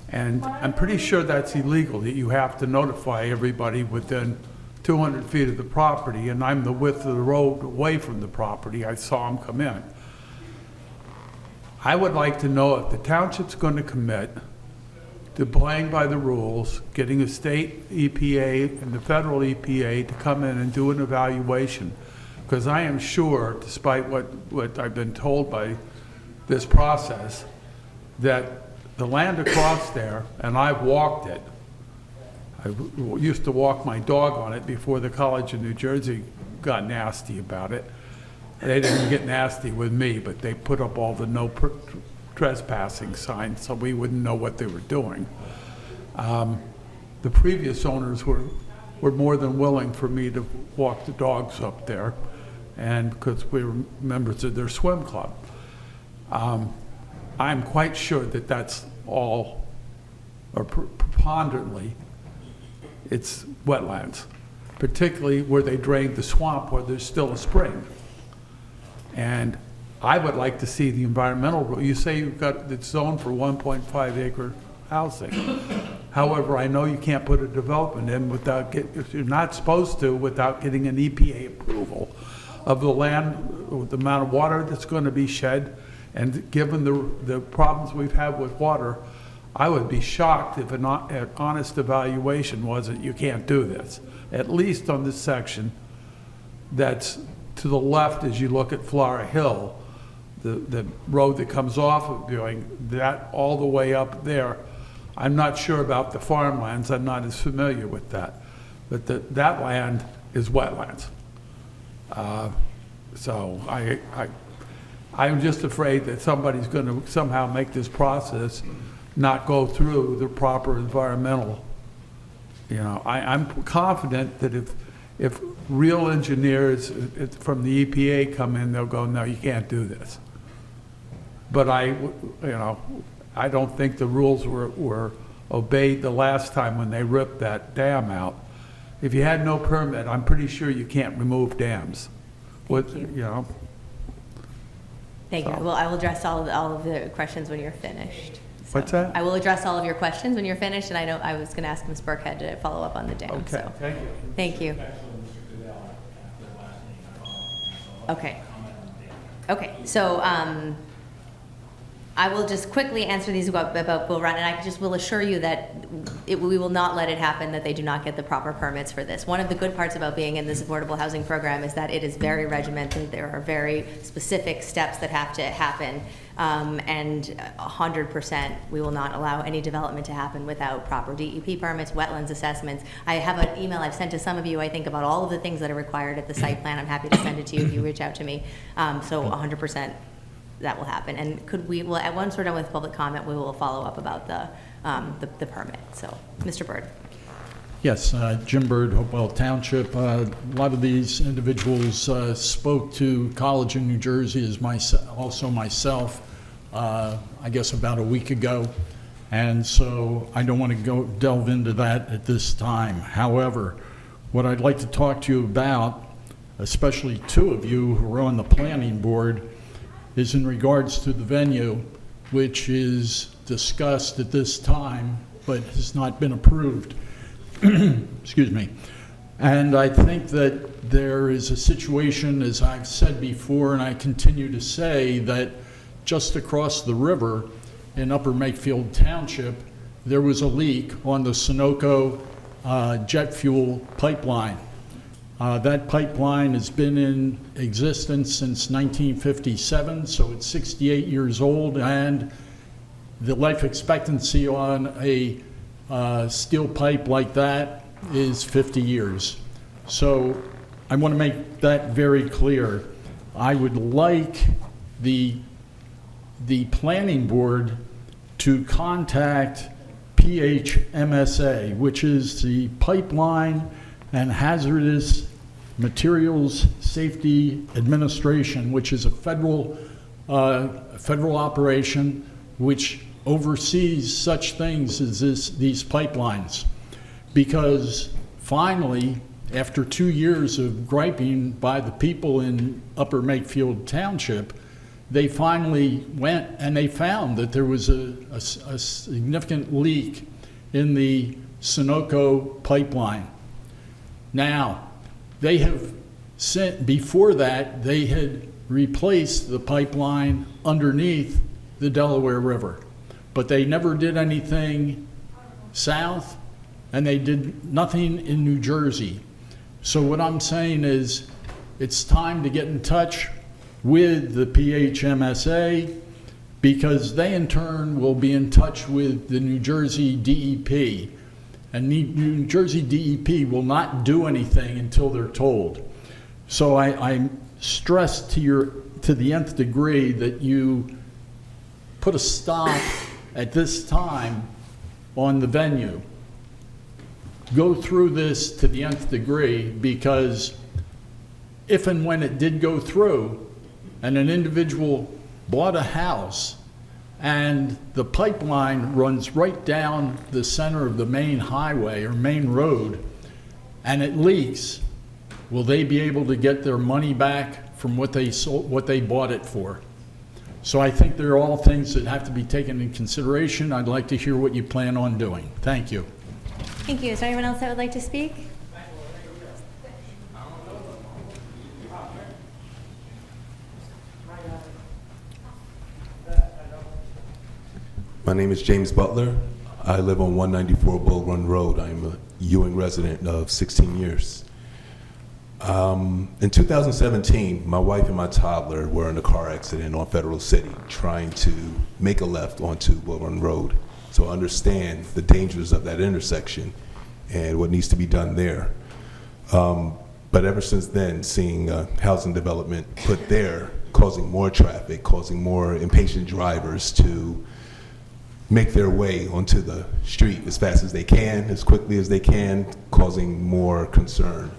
And I'm pretty sure that's illegal, that you have to notify everybody within 200 feet of the property, and I'm the width of the road away from the property. I saw them come in. I would like to know if the township's going to commit to playing by the rules, getting a state EPA and the federal EPA to come in and do an evaluation. Because I am sure, despite what I've been told by this process, that the land across there, and I've walked it, I used to walk my dog on it before the College of New Jersey got nasty about it. They didn't get nasty with me, but they put up all the no trespassing signs so we wouldn't know what they were doing. The previous owners were more than willing for me to walk the dogs up there, and because we were members of their swim club. I'm quite sure that that's all, or preponderantly, it's wetlands, particularly where they drained the swamp where there's still a spring. And I would like to see the environmental rule. You say you've got the zone for 1.5 acre housing. However, I know you can't put a development in without you're not supposed to without getting an EPA approval of the land, the amount of water that's going to be shed. And given the problems we've had with water, I would be shocked if an honest evaluation wasn't, you can't do this. At least on this section that's to the left as you look at Flower Hill, the road that comes off of Ewing, that all the way up there. I'm not sure about the farmlands, I'm not as familiar with that. But that land is wetlands. So I'm just afraid that somebody's going to somehow make this process not go through the proper environmental You know, I'm confident that if real engineers from the EPA come in, they'll go, no, you can't do this. But I don't think the rules were obeyed the last time when they ripped that dam out. If you had no permit, I'm pretty sure you can't remove dams. Thank you. Thank you. Well, I will address all of the questions when you're finished. What's that? I will address all of your questions when you're finished, and I know I was going to ask Ms. Burkhead to follow up on the dam. Okay, So. thank you. Thank you. Okay. Okay, so I will just quickly answer these about Bull Run, and I just will assure you that we will not let it happen that they do not get the proper permits for this. One of the good parts about being in this affordable housing program is that it is very regimented. There are very specific steps that have to happen, and 100% we will not allow any development to happen without proper DEP permits, wetlands assessments. I have an email I've sent to some of you, I think, about all of the things that are required at the site plan. I'm happy to send it to you if you reach out to me. So 100%. That will happen. And once we're done with public comment, we will follow up about the permit. So, Mr. Bird. Yes, Jim Bird, Hopewell Township. A lot of these individuals spoke to college in New Jersey, as also myself, I guess about a week ago. And so I don't want to delve into that at this time. However, what I'd like to talk to you about, especially two of you who are on the planning board, is in regards to the venue, which is discussed at this time, but has not been approved. Excuse me. And I think that there is a situation, as I've said before, and I continue to say, that just across the river in Upper Makefield Township, there was a leak on the Sunoco jet fuel pipeline. That pipeline has been in existence since 1957, so it's 68 years old, and the life expectancy on a steel pipe like that is 50 years. So I want to make that very clear. I would like the planning board to contact PHMSA, which is the Pipeline and Hazardous Materials Safety Administration, which is a federal operation which oversees such things as these pipelines. Because finally, after 2 years of griping by the people in Upper Makefield Township, they finally went and they found that there was a significant leak in the Sunoco pipeline. Now, they have sent, before that, they had replaced the pipeline underneath the Delaware River, but they never did anything south, and they did nothing in New Jersey. So what I'm saying is, it's time to get in touch with the PHMSA, because they in turn will be in touch with the New Jersey DEP. And New Jersey DEP will not do anything until they're told. So I stress to the nth degree that you put a stop at this time on the venue. Go through this to the nth degree, because if and when it did go through and an individual bought a house and the pipeline runs right down the center of the main highway or main road and it leaks, will they be able to get their money back from what they sold, what they bought it for? So I think they're all things that have to be taken into consideration. I'd like to hear what you plan on doing. Thank you. Thank you. Is there anyone else that would like to speak? My name is James Butler. I live on 194 Bull Run Road. I'm a Ewing resident of 16 years. In 2017, my wife and my toddler were in a car accident on Federal City trying to make a left onto Bull Run Road. So I understand the dangers of that intersection and what needs to be done there. But ever since then, seeing housing development put there, causing more traffic, causing more impatient drivers to make their way onto the street as fast as they can, as quickly as they can, causing more concern,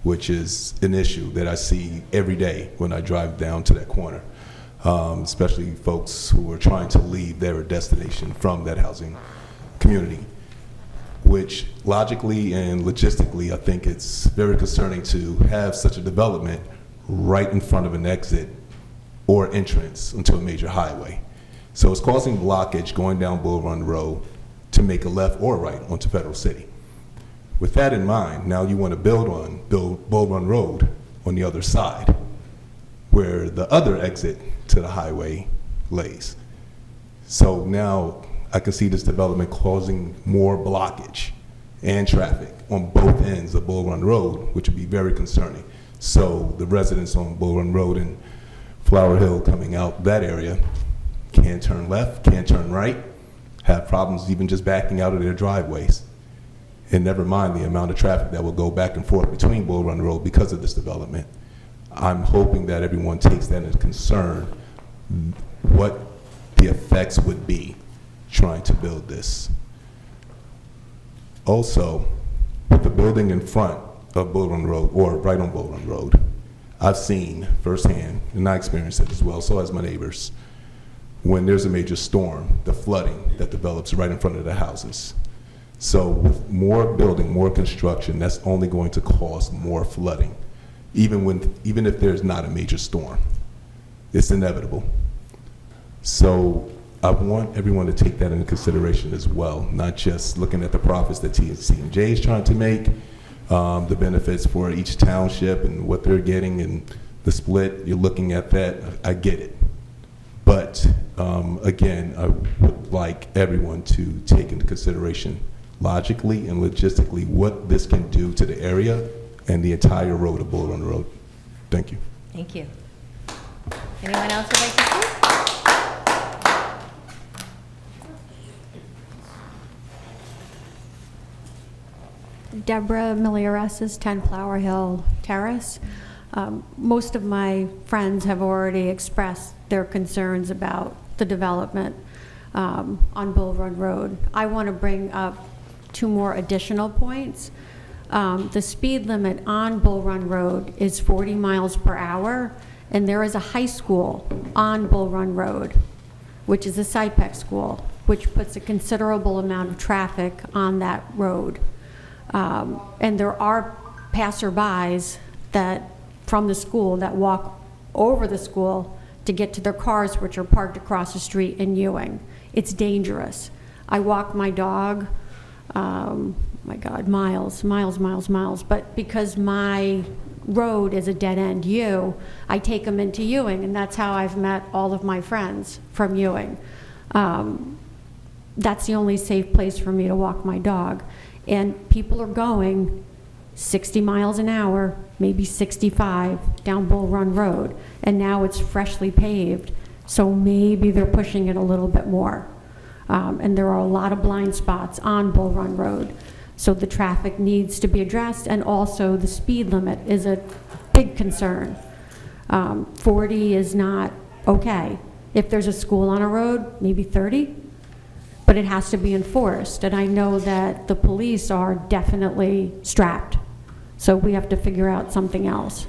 which is an issue that I see every day when I drive down to that corner, especially folks who are trying to leave their destination from that housing community, which logically and logistically, I think it's very concerning to have such a development right in front of an exit or entrance into a major highway. So it's causing blockage going down Bull Run Road to make a left or right onto Federal City. With that in mind, now you want to build Bull Run Road on the other side, where the other exit to the highway lays. So now I can see this development causing more blockage and traffic on both ends of Bull Run Road, which would be very concerning. So the residents on Bull Run Road and Flower Hill coming out that area can't turn left, can't turn right, have problems even just backing out of their driveways. And never mind the amount of traffic that will go back and forth between Bull Run Road because of this development. I'm hoping that everyone takes that into concern, what the effects would be trying to build this. Also, with the building in front of Bull Run Road, or right on Bull Run Road, I've seen firsthand, and I experienced it as well, so has my neighbors, when there's a major storm, the flooding that develops right in front of the houses. So with more building, more construction, that's only going to cause more flooding, even if there's not a major storm. It's inevitable. So I want everyone to take that into consideration as well, not just looking at the profits that TNC&J is trying to make, the benefits for each township and what they're getting and the split. You're looking at that. I get it. But again, I would like everyone to take into consideration logically and logistically what this can do to the area and the entire road of Bull Run Road. Thank you. Thank you. Anyone else would like to speak? Deborah Miliares, 10 Flower Hill Terrace. Most of my friends have already expressed their concerns about the development on Bull Run Road. I want to bring up 2 more additional points. The speed limit on Bull Run Road is 40 miles per hour, and there is a high school on Bull Run Road, which is a SIPEC school, which puts a considerable amount of traffic on that road. And there are passerbys that from the school that walk over the school to get to their cars, which are parked across the street in Ewing. It's dangerous. I walk my dog, my God, miles, but because my road is a dead-end U, I take them into Ewing, and that's how I've met all of my friends from Ewing. That's the only safe place for me to walk my dog. And people are going 60 miles an hour, maybe 65 down Bull Run Road, and now it's freshly paved, so maybe they're pushing it a little bit more. And there are a lot of blind spots on Bull Run Road, so the traffic needs to be addressed, and also the speed limit is a big concern. 40 is not okay. If there's a school on a road, maybe 30, but it has to be enforced, and I know that the police are definitely strapped. So we have to figure out something else.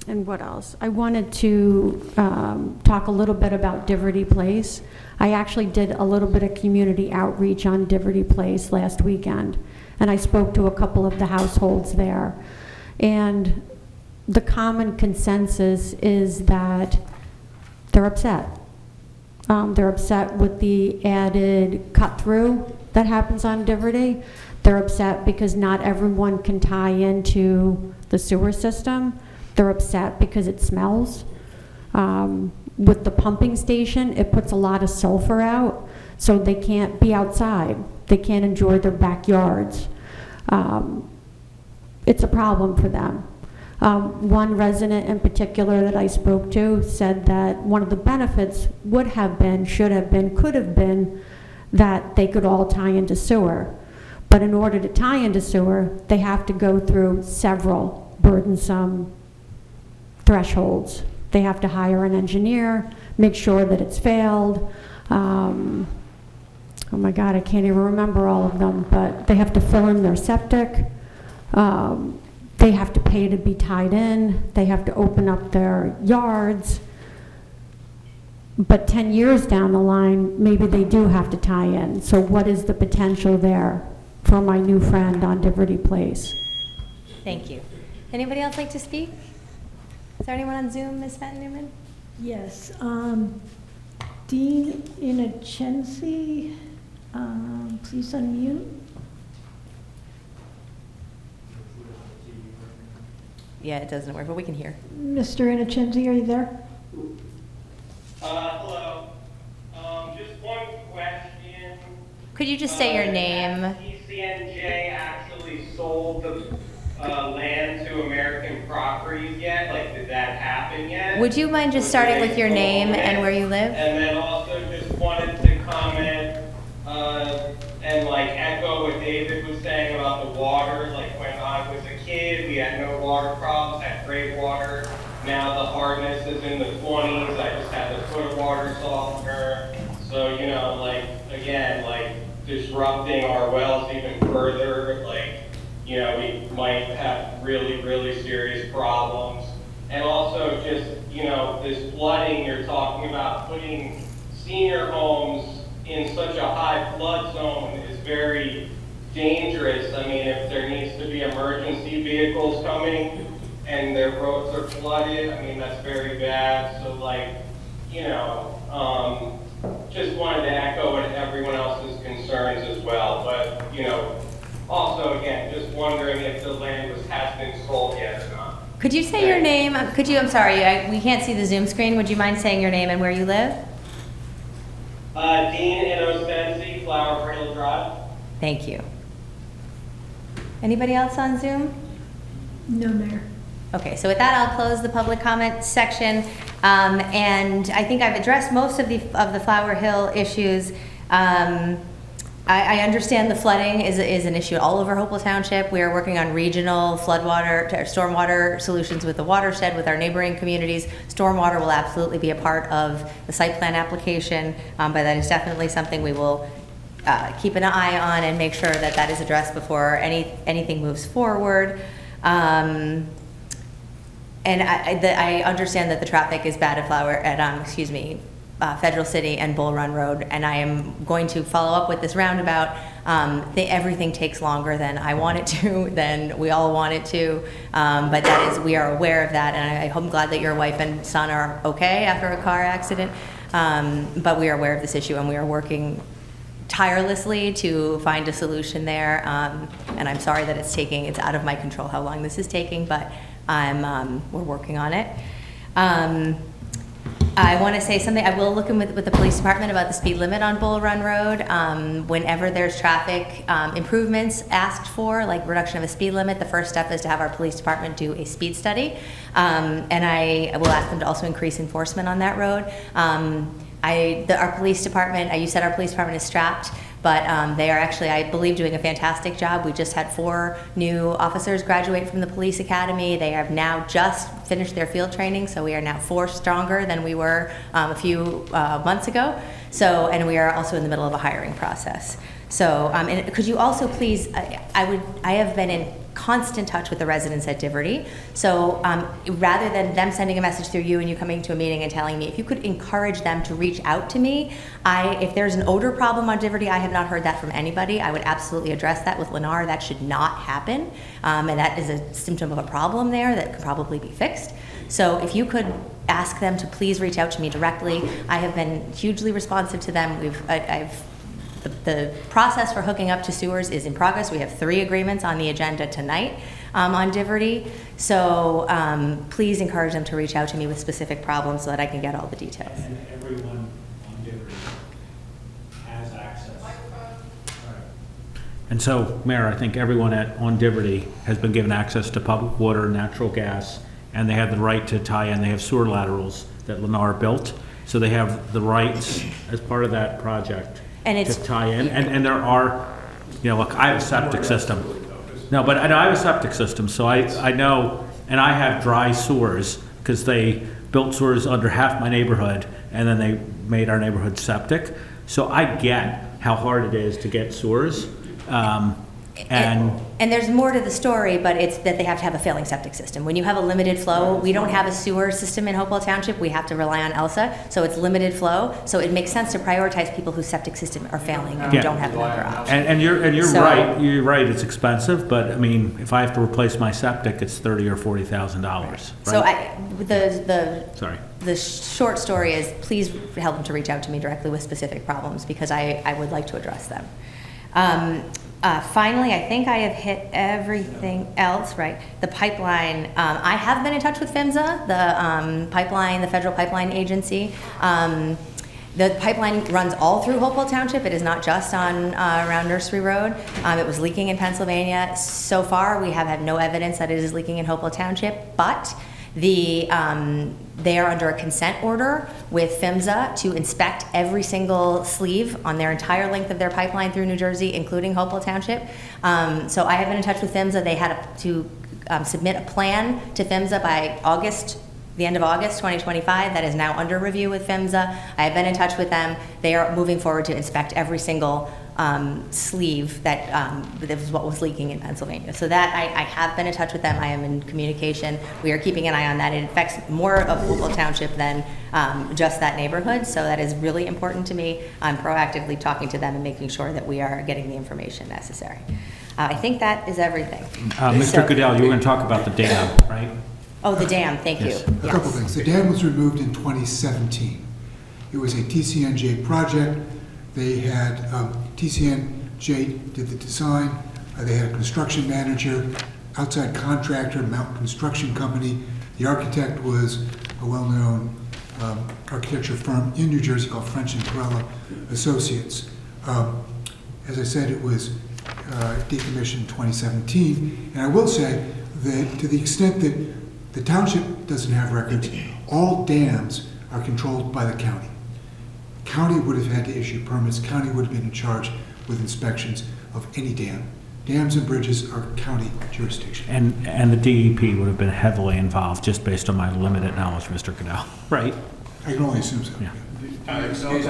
And what else? I wanted to talk a little bit about Diverty Place. I actually did a little bit of community outreach on Diverty Place last weekend, and I spoke to a couple of the households there. And the common consensus is that they're upset. They're upset with the added cut-through that happens on Diverty. They're upset because not everyone can tie into the sewer system. They're upset because it smells. With the pumping station, it puts a lot of sulfur out, so they can't be outside. They can't enjoy their backyards. It's a problem for them. One resident in particular that I spoke to said that one of the benefits would have been, should have been, could have been that they could all tie into sewer. But in order to tie into sewer, they have to go through several burdensome thresholds They have to hire an engineer, make sure that it's failed. Oh my God, I can't even remember all of them, but they have to fill in their septic. They have to pay to be tied in. They have to open up their yards. But 10 years down the line, maybe they do have to tie in. So what is the potential there for my new friend on Diverty Place? Thank you. Anybody else like to speak? Is there anyone on Zoom, Ms. Fenton-Newman? Yes. Dean Innocenzi, please unmute. Yeah, it doesn't work, but we can hear. Mr. Innocenzi, are you there? Hello. Just one question. Could you just say your name? Has TCNJ actually sold the land to American Properties yet? Like, did that happen yet? Would you mind just starting with your name and where you live? And then also just wanted to comment and like echo what David was saying about the water. Like when I was a kid, we had no water problems, had great water. Now the hardness is in the 20s. I just had to put a water softener. So, you know, like, again, like disrupting our wells even further, like, you know, we might have really, really serious problems. And also just, you know, this flooding, you're talking about putting senior homes in such a high flood zone is very dangerous. I mean, if there needs to be emergency vehicles coming and their roads are flooded, I mean, that's very bad. So like, you know, just wanted to echo what everyone else's concerns as well. But, you know, also, again, just wondering if the land has been sold yet or not. Could you say your name? Could you, I'm sorry, we can't see the Zoom screen. Would you mind saying your name and where you live? Dean Innocenzi, Flower Hill Drive. Thank you. Anybody else on Zoom? No, Mayor. Okay, so with that, I'll close the public comment section. And I think I've addressed most of the Flower Hill issues. I understand the flooding is an issue all over Hopewell Township. We are working on regional floodwater, stormwater solutions with the watershed, with our neighboring communities. Stormwater will absolutely be a part of the site plan application, but that is definitely something we will keep an eye on and make sure that that is addressed before anything moves forward. And I understand that the traffic is bad at Federal City and Bull Run Road, and I am going to follow up with this roundabout. Everything takes longer than I want it to, than we all want it to, but we are aware of that, and I'm glad that your wife and son are okay after a car accident, but we are aware of this issue, and we are working tirelessly to find a solution there, and I'm sorry that it's out of my control how long this is taking, but we're working on it. I want to say something. I will look in with the police department about the speed limit on Bull Run Road. Whenever there's traffic improvements asked for, like reduction of a speed limit, the first step is to have our police department do a speed study. And I will ask them to also increase enforcement on that road. Our police department, you said our police department is strapped, but they are actually, I believe, doing a fantastic job. We just had 4 new officers graduate from the police academy. They have now just finished their field training, so we are now 4 stronger than we were a few months ago. So, and we are also in the middle of a hiring process. So, and could you also please, I have been in constant touch with the residents at Diverty. So rather than them sending a message through you and you coming to a meeting and telling me, if you could encourage them to reach out to me. If there's an odor problem on Diverty, I have not heard that from anybody. I would absolutely address that with Lennar. That should not happen. And that is a symptom of a problem there that could probably be fixed. So if you could ask them to please reach out to me directly. I have been hugely responsive to them. The process for hooking up to sewers is in progress. We have 3 agreements on the agenda tonight on Diverty. So please encourage them to reach out to me with specific problems so that I can get all the details. And everyone on Diverty has access. And so, Mayor, I think everyone on Diverty has been given access to public water, natural gas, and they have the right to tie in. They have sewer laterals that Lennar built. So they have the rights as part of that project to tie in, and there are, look, I have a septic system. No, but I have a septic system, so I know, and I have dry sewers because they built sewers under half my neighborhood, and then they made our neighborhood septic. So I get how hard it is to get sewers. And there's more to the story, but it's that they have to have a failing septic system. When you have a limited flow, we don't have a sewer system in Hopewell Township. We have to rely on ELSA, so it's limited flow. So it makes sense to prioritize people whose septic system are failing and who don't have another option. And you're So- right. You're right. It's expensive, but I mean, if I have to replace my septic, it's $30,000 or $40,000. So Sorry. the short story is, please help them to reach out to me directly with specific problems, because I would like to address them. Finally, I think I have hit everything else, right? The pipeline, I have been in touch with PHMSA, the Federal Pipeline Agency. The pipeline runs all through Hopewell Township. It is not just on around Nursery Road. It was leaking in Pennsylvania. So far, we have had no evidence that it is leaking in Hopewell Township, but they are under a consent order with PHMSA to inspect every single sleeve on their entire length of their pipeline through New Jersey, including Hopewell Township. So I have been in touch with PHMSA. They had to submit a plan to PHMSA by the end of August 2025. That is now under review with PHMSA. I have been in touch with them. They are moving forward to inspect every single sleeve that was what was leaking in Pennsylvania. So that I have been in touch with them. I am in communication. We are keeping an eye on that. It affects more of Hopewell Township than just that neighborhood. So that is really important to me. I'm proactively talking to them and making sure that we are getting the information necessary. I think that is everything. Mr. Goodell, you were going to talk about the dam, right? Oh, the dam. Thank you. A couple things. The dam was removed in 2017. It was a TCNJ project. They had, TCNJ did the design. They had a construction manager, outside contractor, Mountain Construction Company. The architect was a well-known architecture firm in New Jersey called French and Perella Associates. As I said, it was decommissioned in 2017. And I will say that to the extent that the township doesn't have records, all dams are controlled by the county. County would have had to issue permits. County would have been in charge with inspections of any dam. Dams and bridges are county jurisdiction. And the DEP would have been heavily involved, just based on my limited knowledge, Mr. Goodell, right? I can only assume so. Yeah. Excuse me,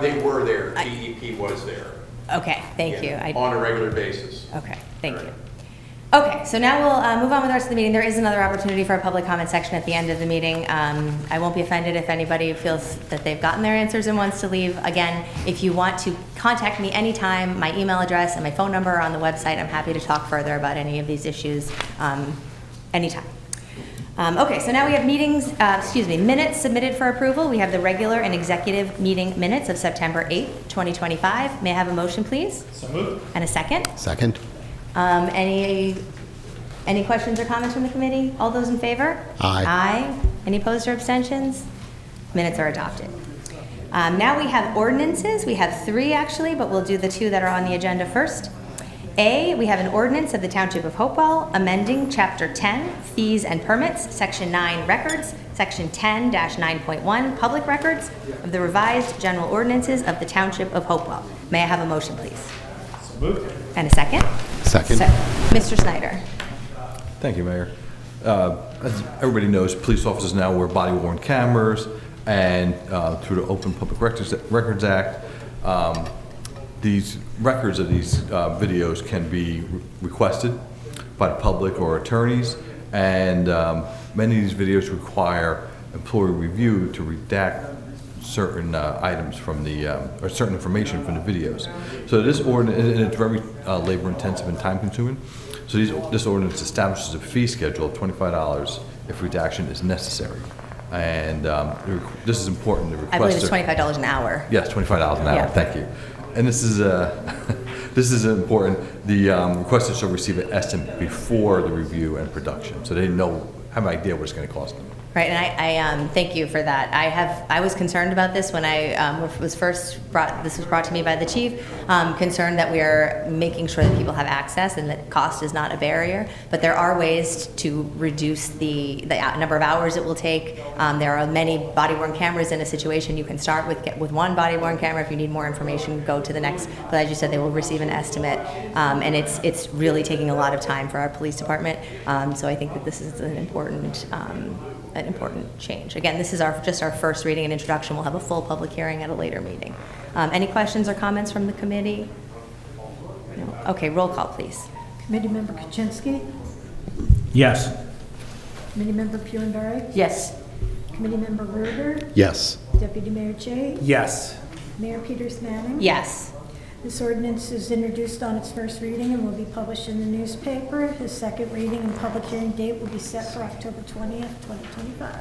they were there, DEP was there. Okay, thank you. On a regular basis. Okay, thank you. Okay, so now we'll move on with the rest of the meeting. There is another opportunity for a public comment section at the end of the meeting. I won't be offended if anybody feels that they've gotten their answers and wants to leave. Again, if you want to contact me anytime, my email address and my phone number are on the website. I'm happy to talk further about any of these issues anytime. Okay, so now we have minutes submitted for approval. We have the regular and executive meeting minutes of September 8th, 2025. May I have a motion, please? So moved. And a second? Second. Any questions or comments from the committee? All those in favor? Aye. Aye. Any opposed or abstentions? Minutes are adopted. Now we have ordinances. We have 3 actually, but we'll do the 2 that are on the agenda first. A, we have an ordinance of the Township of Hopewell amending Chapter 10, Fees and Permits, Section 9, Records, Section 10-9.1, Public Records of the revised general ordinances of the Township of Hopewell. May I have a motion, please? So moved. And a second? Second. Mr. Snyder. Thank you, Mayor. As everybody knows, police officers now wear body-worn cameras, and through the Open Public Records Act, these records of these videos can be requested by the public or attorneys, and many of these videos require employee review to redact certain items from the, or certain information from the videos. So this ordinance, and it's very labor intensive and time consuming. So this ordinance establishes a fee schedule of $25 if redaction is necessary. And this is important. I believe it's $25 an hour. Yes, $25 an hour, Yeah. thank you. And this is this is important. The requesters shall receive an estimate before the review and production, so they have an idea what it's going to cost them. Right, and I thank you for that. I was concerned about this when I was first brought. This was brought to me by the chief. Concerned that we are making sure that people have access and that cost is not a barrier. But there are ways to reduce the number of hours it will take. There are many body-worn cameras in a situation. You can start with one body-worn camera. If you need more information, go to the next. But as you said, they will receive an estimate, and it's really taking a lot of time for our police department. So I think that this is an important an important change. Again, this is just our first reading and introduction. We'll have a full public hearing at a later meeting. Any questions or comments from the committee? No. Okay, roll call, please. Committee Member Kuczynski, Yes. Committee Member Purandare, Yes. Committee Member Ruger, Yes. Deputy Mayor Chait, Yes. Mayor Peters Manning. Yes. This ordinance is introduced on its first reading and will be published in the newspaper. His second reading and public hearing date will be set for October 20th, 2025.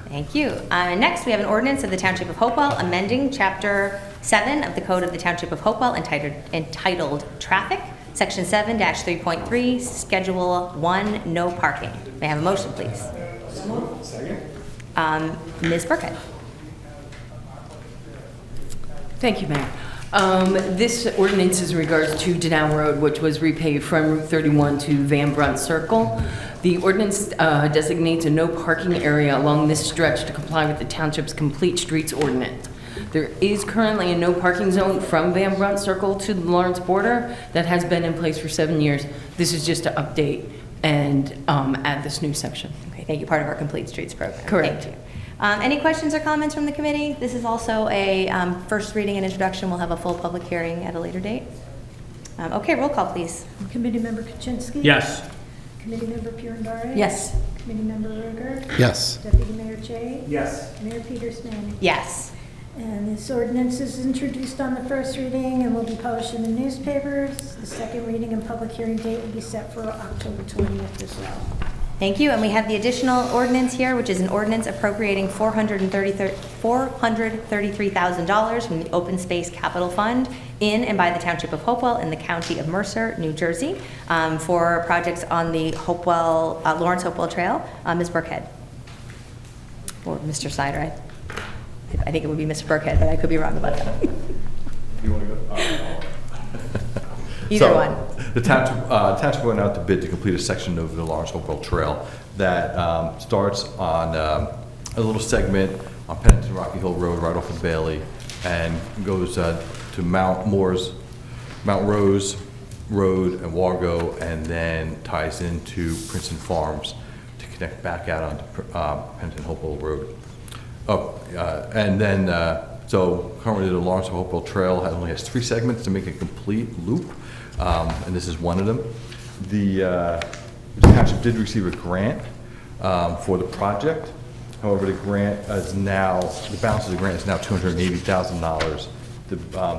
Thank you. Next, we have an ordinance of the Township of Hopewell amending Chapter 7 of the Code of the Township of Hopewell entitled Traffic, Section 7-3.3, Schedule 1, No Parking. May I have a motion, please? Second. Ms. Burkhead. Thank you, Mayor. This ordinance is in regards to Denau Road, which was repaved from Route 31 to Van Brunt Circle. The ordinance designates a no parking area along this stretch to comply with the township's complete streets ordinance. There is currently a no parking zone from Van Brunt Circle to the Lawrence border that has been in place for 7 years. This is just to update and add this new section. Okay, thank you. Part of our Complete Streets program. Correct. Thank you. Any questions or comments from the committee? This is also a first reading and introduction. We'll have a full public hearing at a later date. Okay, roll call, please. Committee Member Kuczynski. Yes. Committee Member Purandare. Yes. Committee Member Ruger. Yes. Deputy Mayor Chait. Yes. Mayor Peters Manning. Yes. And this ordinance is introduced on the first reading and will be published in the newspapers. The second reading and public hearing date will be set for October 20th as well. Thank you. And we have the additional ordinance here, which is an ordinance appropriating $433,000 from the Open Space Capital Fund in and by the Township of Hopewell in the County of Mercer, New Jersey, for projects on the Hopewell, Lawrence Hopewell Trail. Ms. Burkhead. Or Mr. Snyder. I think it would be Mr. Burkhead, but I could be wrong about that. You want to go? Either one. The township went out to bid to complete a section of the Lawrence Hopewell Trail that starts on a little segment on Pennington Rocky Hill Road right off of Bailey and goes to Mount Rose Road and Wargo, and then ties into Princeton Farms to connect back out onto Pennington Hopewell Road. So currently the Lawrence Hopewell Trail only has 3 segments to make a complete loop, and this is one of them. The township did receive a grant for the project. However, the balance of the grant is now $280,000. The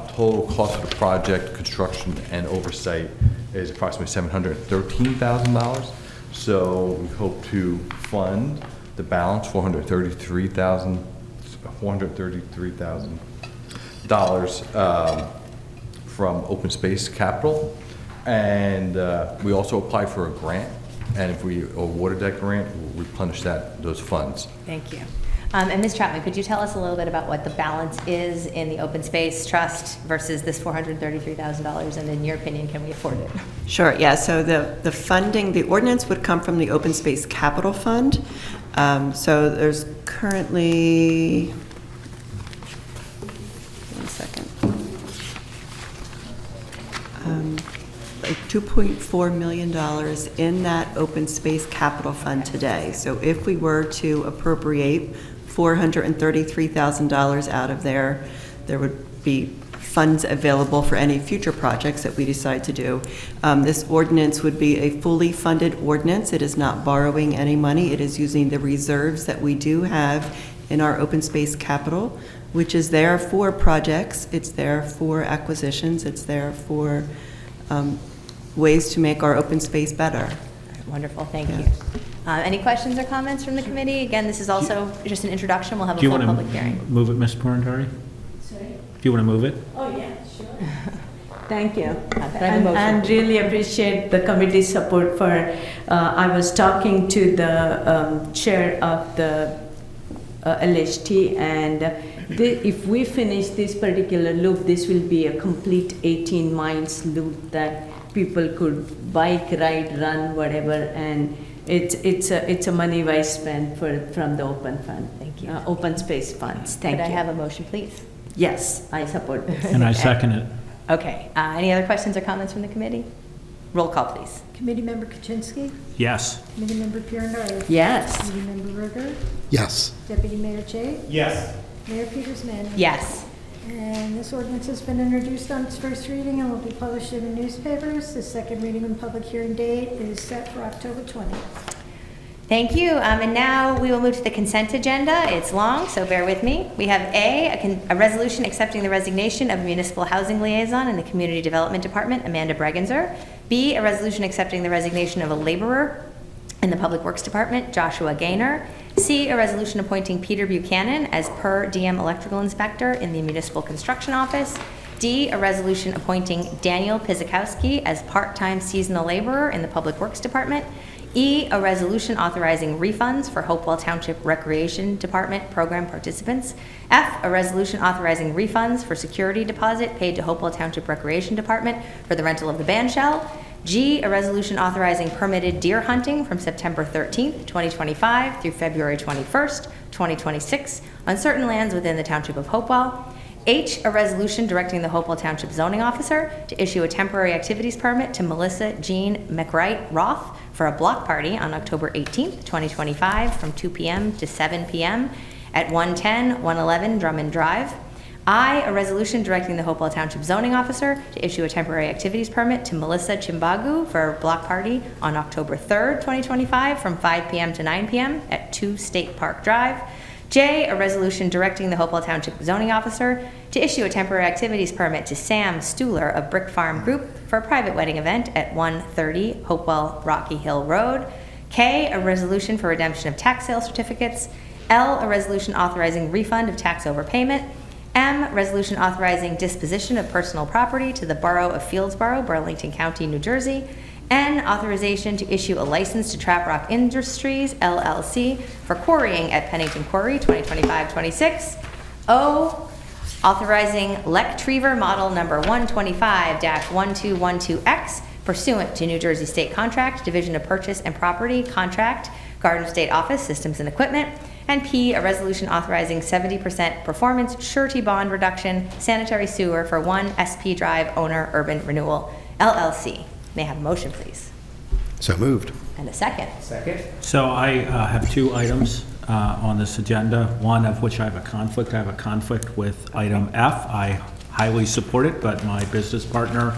total cost of the project, construction and oversight, is approximately $713,000. So we hope to fund the balance, $433,000 from Open Space Capital, and we also applied for a grant. And if we awarded that grant, we'll replenish those funds. Thank you. And Ms. Chapman, could you tell us a little bit about what the balance is in the Open Space Trust versus this $433,000, and in your opinion, can we afford it? Sure, yeah, so the funding, the ordinance would come from the Open Space Capital Fund. So there's currently, one second, like $2.4 million in that Open Space Capital Fund today. So if we were to appropriate $433,000 out of there, there would be funds available for any future projects that we decide to do. This ordinance would be a fully funded ordinance. It is not borrowing any money. It is using the reserves that we do have in our open space capital, which is there for projects. It's there for acquisitions. It's there for ways to make our open space better. Wonderful, thank you. Any questions or comments from the committee? Again, this is also just an introduction. We'll have a full public hearing. Move it, Ms. Parentari? Sorry? Do you want to move it? Oh, yeah, sure. Thank you. motion. And really appreciate the committee's support for, I was talking to the chair of the LHT, and if we finish this particular loop, this will be a complete 18 miles loop that people could bike, ride, run, whatever, and it's a money well spent from the open fund. Thank you. Open space funds. Thank you. Could I have a motion, please? Yes, I support this. And I second it. Okay. Any other questions or comments from the committee? Roll call, please. Committee Member Kaczynski, Yes. Committee Member Pirandardi. Yes. Committee Member Ruger, Yes. Deputy Mayor Chait, Yes. Mayor Peters Manning. Yes. And this ordinance has been introduced on its first reading and will be published in the newspapers. The second reading and public hearing date is set for October 20th. Thank you. And now we will move to the consent agenda. It's long, so bear with me. We have a resolution accepting the resignation of municipal housing liaison in the Community Development Department, Amanda Bregenzer. B, a resolution accepting the resignation of a laborer in the Public Works Department, Joshua Gaynor. C, a resolution appointing Peter Buchanan as per diem electrical inspector in the Municipal Construction Office. D, a resolution appointing Daniel Pizikowski as part-time seasonal laborer in the Public Works Department. E, a resolution authorizing refunds for Hopewell Township Recreation Department program participants. F, a resolution authorizing refunds for security deposit paid to Hopewell Township Recreation Department for the rental of the band shell. G, a resolution authorizing permitted deer hunting from September 13th, 2025 through February 21st, 2026 on certain lands within the Township of Hopewell. H, a resolution directing the Hopewell Township zoning officer to issue a temporary activities permit to Melissa Jean McWright Roth for a block party on October 18th, 2025 from 2 p.m. to 7 p.m. at 110, 111 Drummond Drive. I, a resolution directing the Hopewell Township zoning officer to issue a temporary activities permit to Melissa Chimbagu for a block party on October 3rd, 2025 from 5 p.m. to 9 p.m. at 2 State Park Drive. J, a resolution directing the Hopewell Township zoning officer to issue a temporary activities permit to Sam Stuhler of Brick Farm Group for a private wedding event at 130 Hopewell Rocky Hill Road. K, a resolution for redemption of tax sale certificates. L, a resolution authorizing refund of tax overpayment. M, resolution authorizing disposition of personal property to the Borough of Fieldsboro, Burlington County, New Jersey. N, authorization to issue a license to Trap Rock Industries, LLC, for quarrying at Pennington Quarry 2025-26. O, authorizing Lectriever model number 125-1212X pursuant to New Jersey State Contract, Division of Purchase and Property Contract, Garden State Office, Systems and Equipment. And P, a resolution authorizing 70% performance surety bond reduction sanitary sewer for 1 SP Drive owner urban renewal, LLC. May I have a motion, please? So moved. And a second. Second. So I have two items on this agenda, one of which I have a conflict. I have a conflict with item F. I highly support it, but my business partner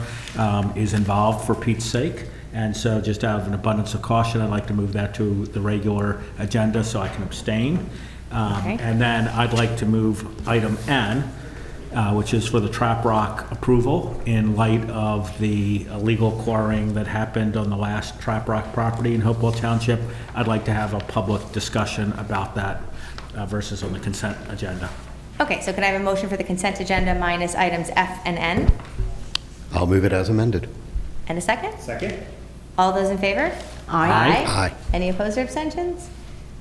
is involved for Pete's sake. And so just out of an abundance of caution, I'd like to move that to the regular agenda so I can abstain. Okay. And then I'd like to move item N, which is for the Trap Rock approval in light of the illegal quarrying that happened on the last Trap Rock property in Hopewell Township. I'd like to have a public discussion about that versus on the consent agenda. Okay, so can I have a motion for the consent agenda minus items F and N? I'll move it as amended. And a second? Second. All those in favor? Aye. Aye. Any opposed or abstentions?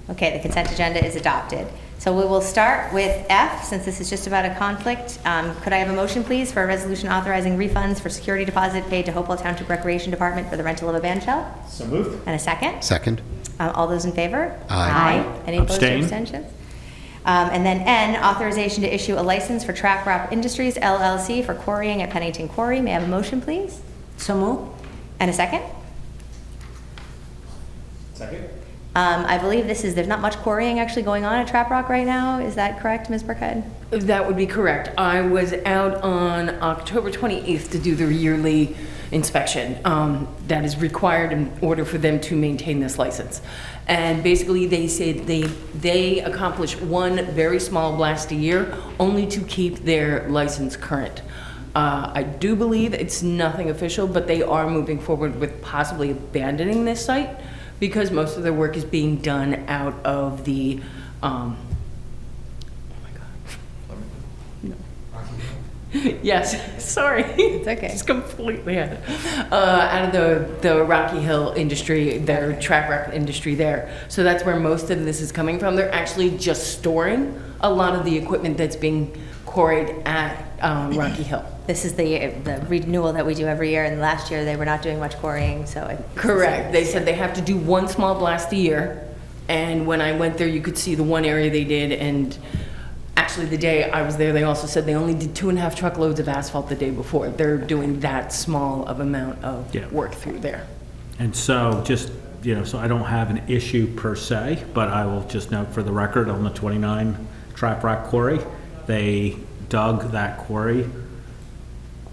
Okay, the consent agenda is adopted. So we will start with F, since this is just about a conflict. Could I have a motion, please, for a resolution authorizing refunds for security deposit paid to Hopewell Township Recreation Department for the rental of a band shell? So moved. And a second? Second. All those in favor? Aye. Any opposed or Abstain. abstentions? And then N, authorization to issue a license for Trap Rock Industries LLC for quarrying at Pennington Quarry. May I have a motion, please? So move. And a second? Second. I believe there's not much quarrying actually going on at Trap Rock right now. Is that correct, Ms. Burkhead? That would be correct. I was out on October 28th to do the yearly inspection that is required in order for them to maintain this license. And basically they said they accomplish one very small blast a year only to keep their license current. I do believe it's nothing official, but they are moving forward with possibly abandoning this site because most of their work is being done out of the, oh my God. No. Yes, sorry. It's okay. Just completely out of the Rocky Hill industry, their Trap Rock industry there. So that's where most of this is coming from. They're actually just storing a lot of the equipment that's being quarried at Rocky Hill. This is the renewal that we do every year, and last year they were not doing much quarrying, so. Correct. They said they have to do one small blast a year, and when I went there, you could see the one area they did, and Actually, the day I was there, they also said they only did 2.5 truckloads of asphalt the day before. They're doing that small of amount of work through there. And so just, so I don't have an issue per se, but I will just note for the record on the 29 Trap Rock Quarry, they dug that quarry,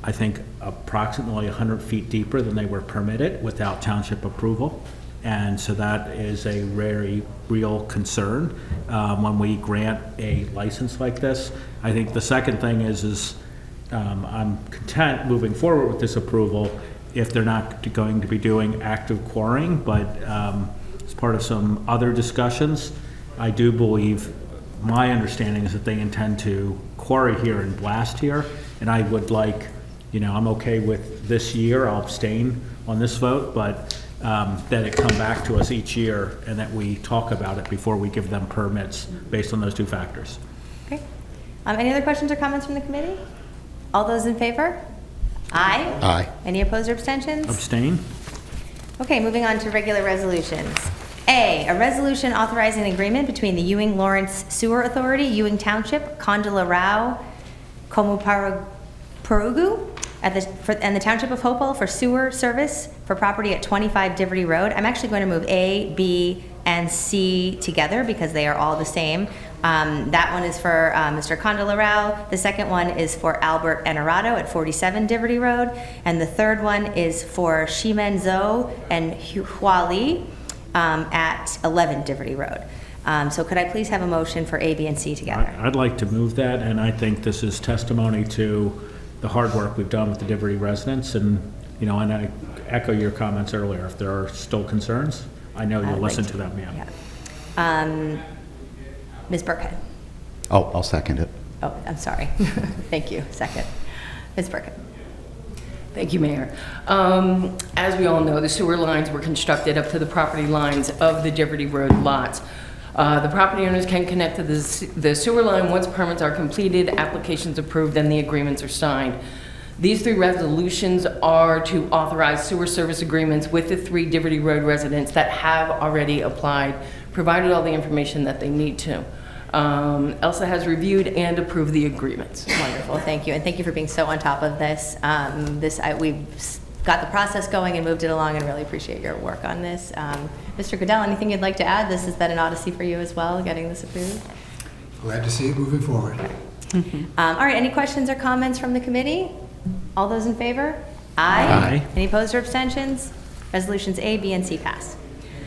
I think approximately 100 feet deeper than they were permitted without township approval. And so that is a very real concern when we grant a license like this. I think the second thing is I'm content moving forward with this approval if they're not going to be doing active quarrying, but as part of some other discussions, I do believe, my understanding is that they intend to quarry here and blast here, and I would like, I'm okay with this year, I'll abstain on this vote, but that it come back to us each year and that we talk about it before we give them permits based on those two factors. Okay. Any other questions or comments from the committee? All those in favor? Aye. Aye. Any opposed or abstentions? Abstain? Okay, moving on to regular resolutions. A resolution authorizing an agreement between the Ewing Lawrence Sewer Authority, Ewing Township, Kondala Rao, Komuparugu, and the Township of Hopewell for sewer service for property at 25 Diverty Road. I'm actually going to move A, B, and C together because they are all the same. That one is for Mr. Kondala Rao. The second one is for Albert Enerato at 47 Diverty Road. And the third one is for Shimen Zhou and Huali at 11 Diverty Road. So could I please have a motion for A, B, and C together? I'd like to move that, and I think this is testimony to the hard work we've done with the Diverty residents, and and I echo your comments earlier. If there are still concerns, I know you'll listen to them. Yeah. Ms. Burkhead. Oh, I'll second it. Oh, I'm sorry. Thank you. Second. Ms. Burkhead. Thank you, Mayor. As we all know, the sewer lines were constructed up to the property lines of the Diverty Road lots. The property owners can connect to the sewer line once permits are completed, applications approved, and the agreements are signed. These 3 resolutions are to authorize sewer service agreements with the 3 Diverty Road residents that have already applied, provided all the information that they need to. Elsa has reviewed and approved the agreements. Wonderful, thank you, and thank you for being so on top of this. We've got the process going and moved it along, and really appreciate your work on this. Mr. Goodell, anything you'd like to add? This has been an odyssey for you as well, getting this approved. Glad to see it moving forward. All right, any questions or comments from the committee? All those in favor? Aye. Aye. Any opposed or abstentions? Resolutions A, B, and C pass.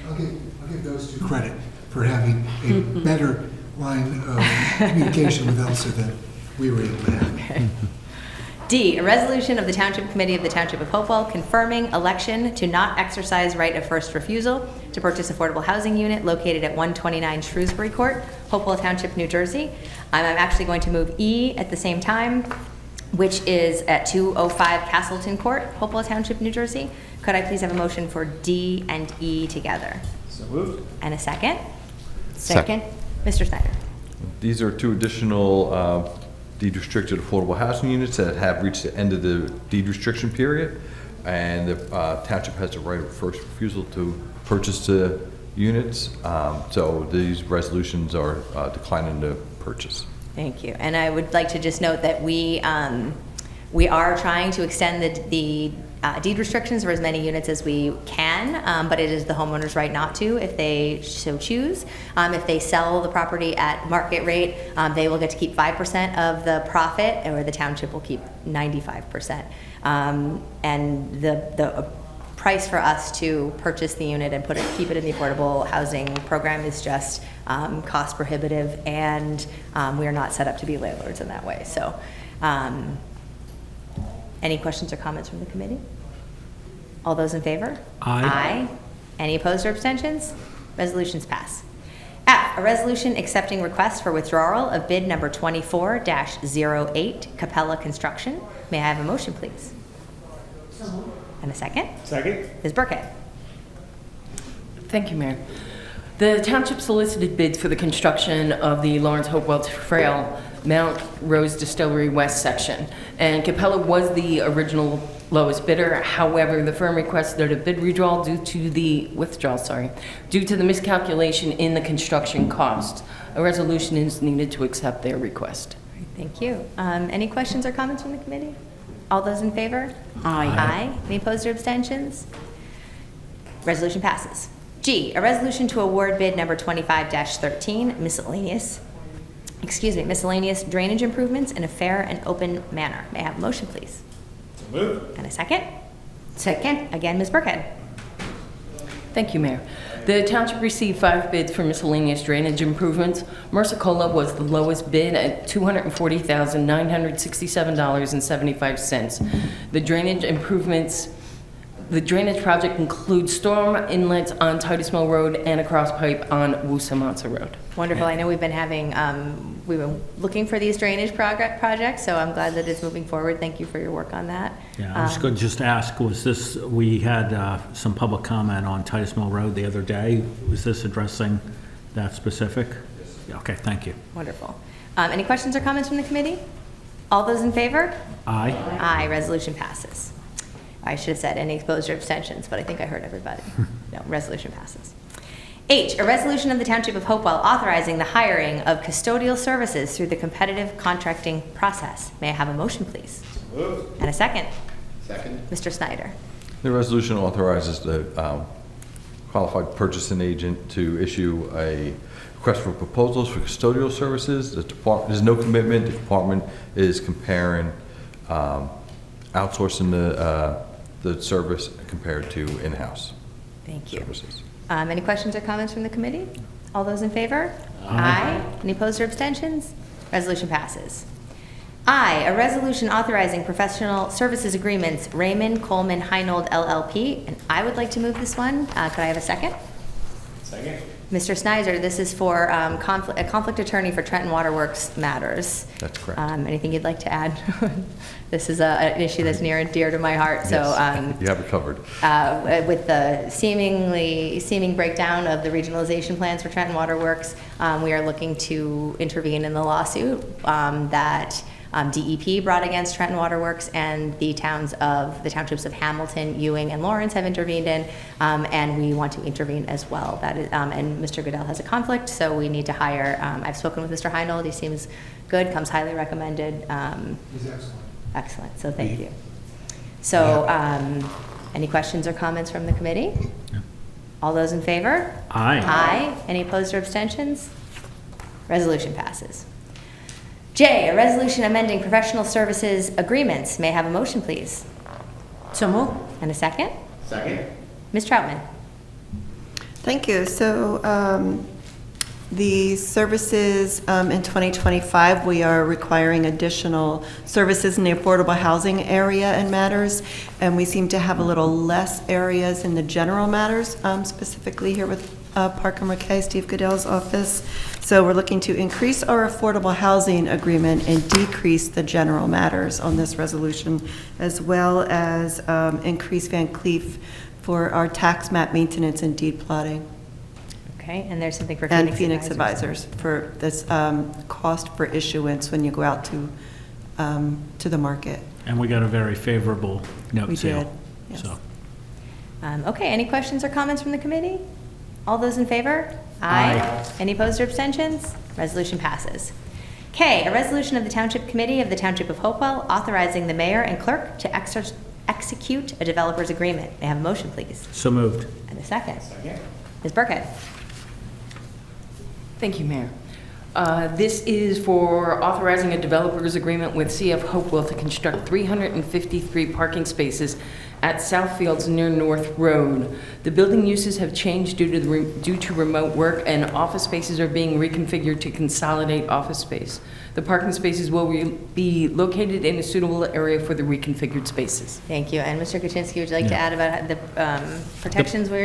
I'll give those 2 credit for having a better line of communication with Elsa than we were able to have. Okay. D, a resolution of the Township Committee of the Township of Hopewell confirming election to not exercise right of first refusal to purchase affordable housing unit located at 129 Shrewsbury Court, Hopewell Township, New Jersey. I'm actually going to move E at the same time, which is at 205 Castleton Court, Hopewell Township, New Jersey. Could I please have a motion for D and E together? So moved. And a second? Second. Mr. Snyder. These are 2 additional deed-restricted affordable housing units that have reached the end of the deed restriction period, and the township has the right of first refusal to purchase the units. So these resolutions are declining to purchase. Thank you. And I would like to just note that we are trying to extend the deed restrictions for as many units as we can, but it is the homeowner's right not to if they so choose. If they sell the property at market rate, they will get to keep 5% of the profit, or the township will keep 95%. And the price for us to purchase the unit and keep it in the affordable housing program is just cost prohibitive, and we are not set up to be landlords in that way. So. Any questions or comments from the committee? All those in favor? Aye. Aye. Any opposed or abstentions? Resolutions pass. F, a resolution accepting request for withdrawal of bid number 24-08, Capella Construction. May I have a motion, please? And a second? Second. Ms. Burkhead. Thank you, Mayor. The township solicited bids for the construction of the Lawrence Hopewell Trail Mount Rose Distillery West section, and Capella was the original lowest bidder. However, the firm requested a bid withdrawal due to the miscalculation in the construction cost. A resolution is needed to accept their request. Thank you. Any questions or comments from the committee? All those in favor? Aye. Aye. Any opposed or abstentions? Resolution passes. G, a resolution to award bid number 25-13, miscellaneous drainage improvements in a fair and open manner. May I have a motion, please? Move. And a second? Second. Again, Ms. Burkhead. Thank you, Mayor. The township received 5 bids for miscellaneous drainage improvements. Mercicola was the lowest bid at $240,967.75. The drainage project includes storm inlets on Titus Mill Road and a cross pipe on Woosamatsa Road. Wonderful. I know we've been looking for these drainage projects, so I'm glad that it's moving forward. Thank you for your work on that. Yeah, I was going to just ask, we had some public comment on Titus Mill Road the other day. Was this addressing that specific? Yes. Okay, thank you. Wonderful. Any questions or comments from the committee? All those in favor? Aye. Aye. Resolution passes. I should have said any opposed or abstentions, but I think I heard everybody. No, resolution passes. H, a resolution of the Township of Hopewell authorizing the hiring of custodial services through the competitive contracting process. May I have a motion, please? Move. And a second? Second. Mr. Snyder. The resolution authorizes the qualified purchasing agent to issue a request for proposals for custodial services. The department, there's no commitment. The department is comparing outsourcing the service compared to in-house. Thank you. Services. Any questions or comments from the committee? All those in favor? Aye. Any opposed or abstentions? Resolution passes. I, a resolution authorizing professional services agreements, Raymond Coleman Heinold LLP, and I would like to move this one. Could I have a second? Second. Mr. Snyder, this is for a conflict attorney for Trenton Waterworks matters. That's correct. Anything you'd like to add? This is an issue that's near and dear to my heart. So Yes, you have it covered. with the seeming breakdown of the regionalization plans for Trenton Waterworks, we are looking to intervene in the lawsuit that DEP brought against Trenton Waterworks, and the townships of Hamilton, Ewing, and Lawrence have intervened in, and we want to intervene as well. That is, and Mr. Goodell has a conflict, so we need to hire. I've spoken with Mr. Heinold. He seems good, comes highly recommended. He's excellent. Excellent. So thank you. So, any questions or comments from the committee? No. All those in favor? Aye. Aye. Any opposed or abstentions? Resolution passes. J, a resolution amending professional services agreements. May I have a motion, please? So moved. And a second? Second. Ms. Troutman. Thank you. So the services in 2025, we are requiring additional services in the affordable housing area and matters, and we seem to have a little less areas in the general matters, specifically here with Park and Rec, Steve Goodell's office. So we're looking to increase our affordable housing agreement and decrease the general matters on this resolution, as well as increase Van Cleef for our tax map maintenance and deed plotting. Okay, and there's something for And Phoenix Advisors for this cost for issuance when you go out to the market. And we got a very favorable note We sale. did, yes. So. Okay, any questions or comments from the committee? All those in favor? Aye. Any opposed or abstentions? Resolution passes. K, a resolution of the Township Committee of the Township of Hopewell authorizing the mayor and clerk to execute a developer's agreement. May I have a motion, please? So moved. And a second. Second. Ms. Burkhead. Thank you, Mayor. This is for authorizing a developer's agreement with CF Hopewell to construct 353 parking spaces at Southfields near North Road. The building uses have changed due to remote work, and office spaces are being reconfigured to consolidate office space. The parking spaces will be located in a suitable area for the reconfigured spaces. Thank you. And Mr. Kuczynski, would you like to add about the protections we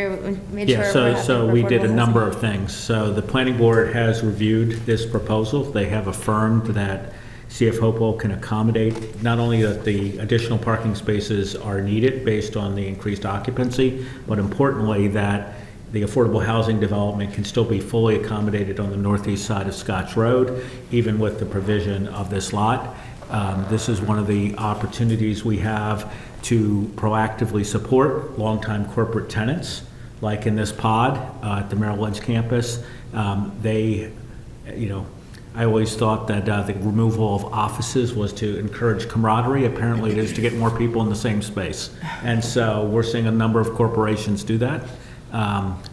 made sure Yeah, we're having so for we did a affordable number housing? of things. So the planning board has reviewed this proposal. They have affirmed that CF Hopewell can accommodate not only that the additional parking spaces are needed based on the increased occupancy, but importantly that the affordable housing development can still be fully accommodated on the northeast side of Scotch Road, even with the provision of this lot. This is one of the opportunities we have to proactively support longtime corporate tenants, like in this pod at the Merrill Lynch campus. I always thought that the removal of offices was to encourage camaraderie. Apparently it is to get more people in the same space. And so we're seeing a number of corporations do that.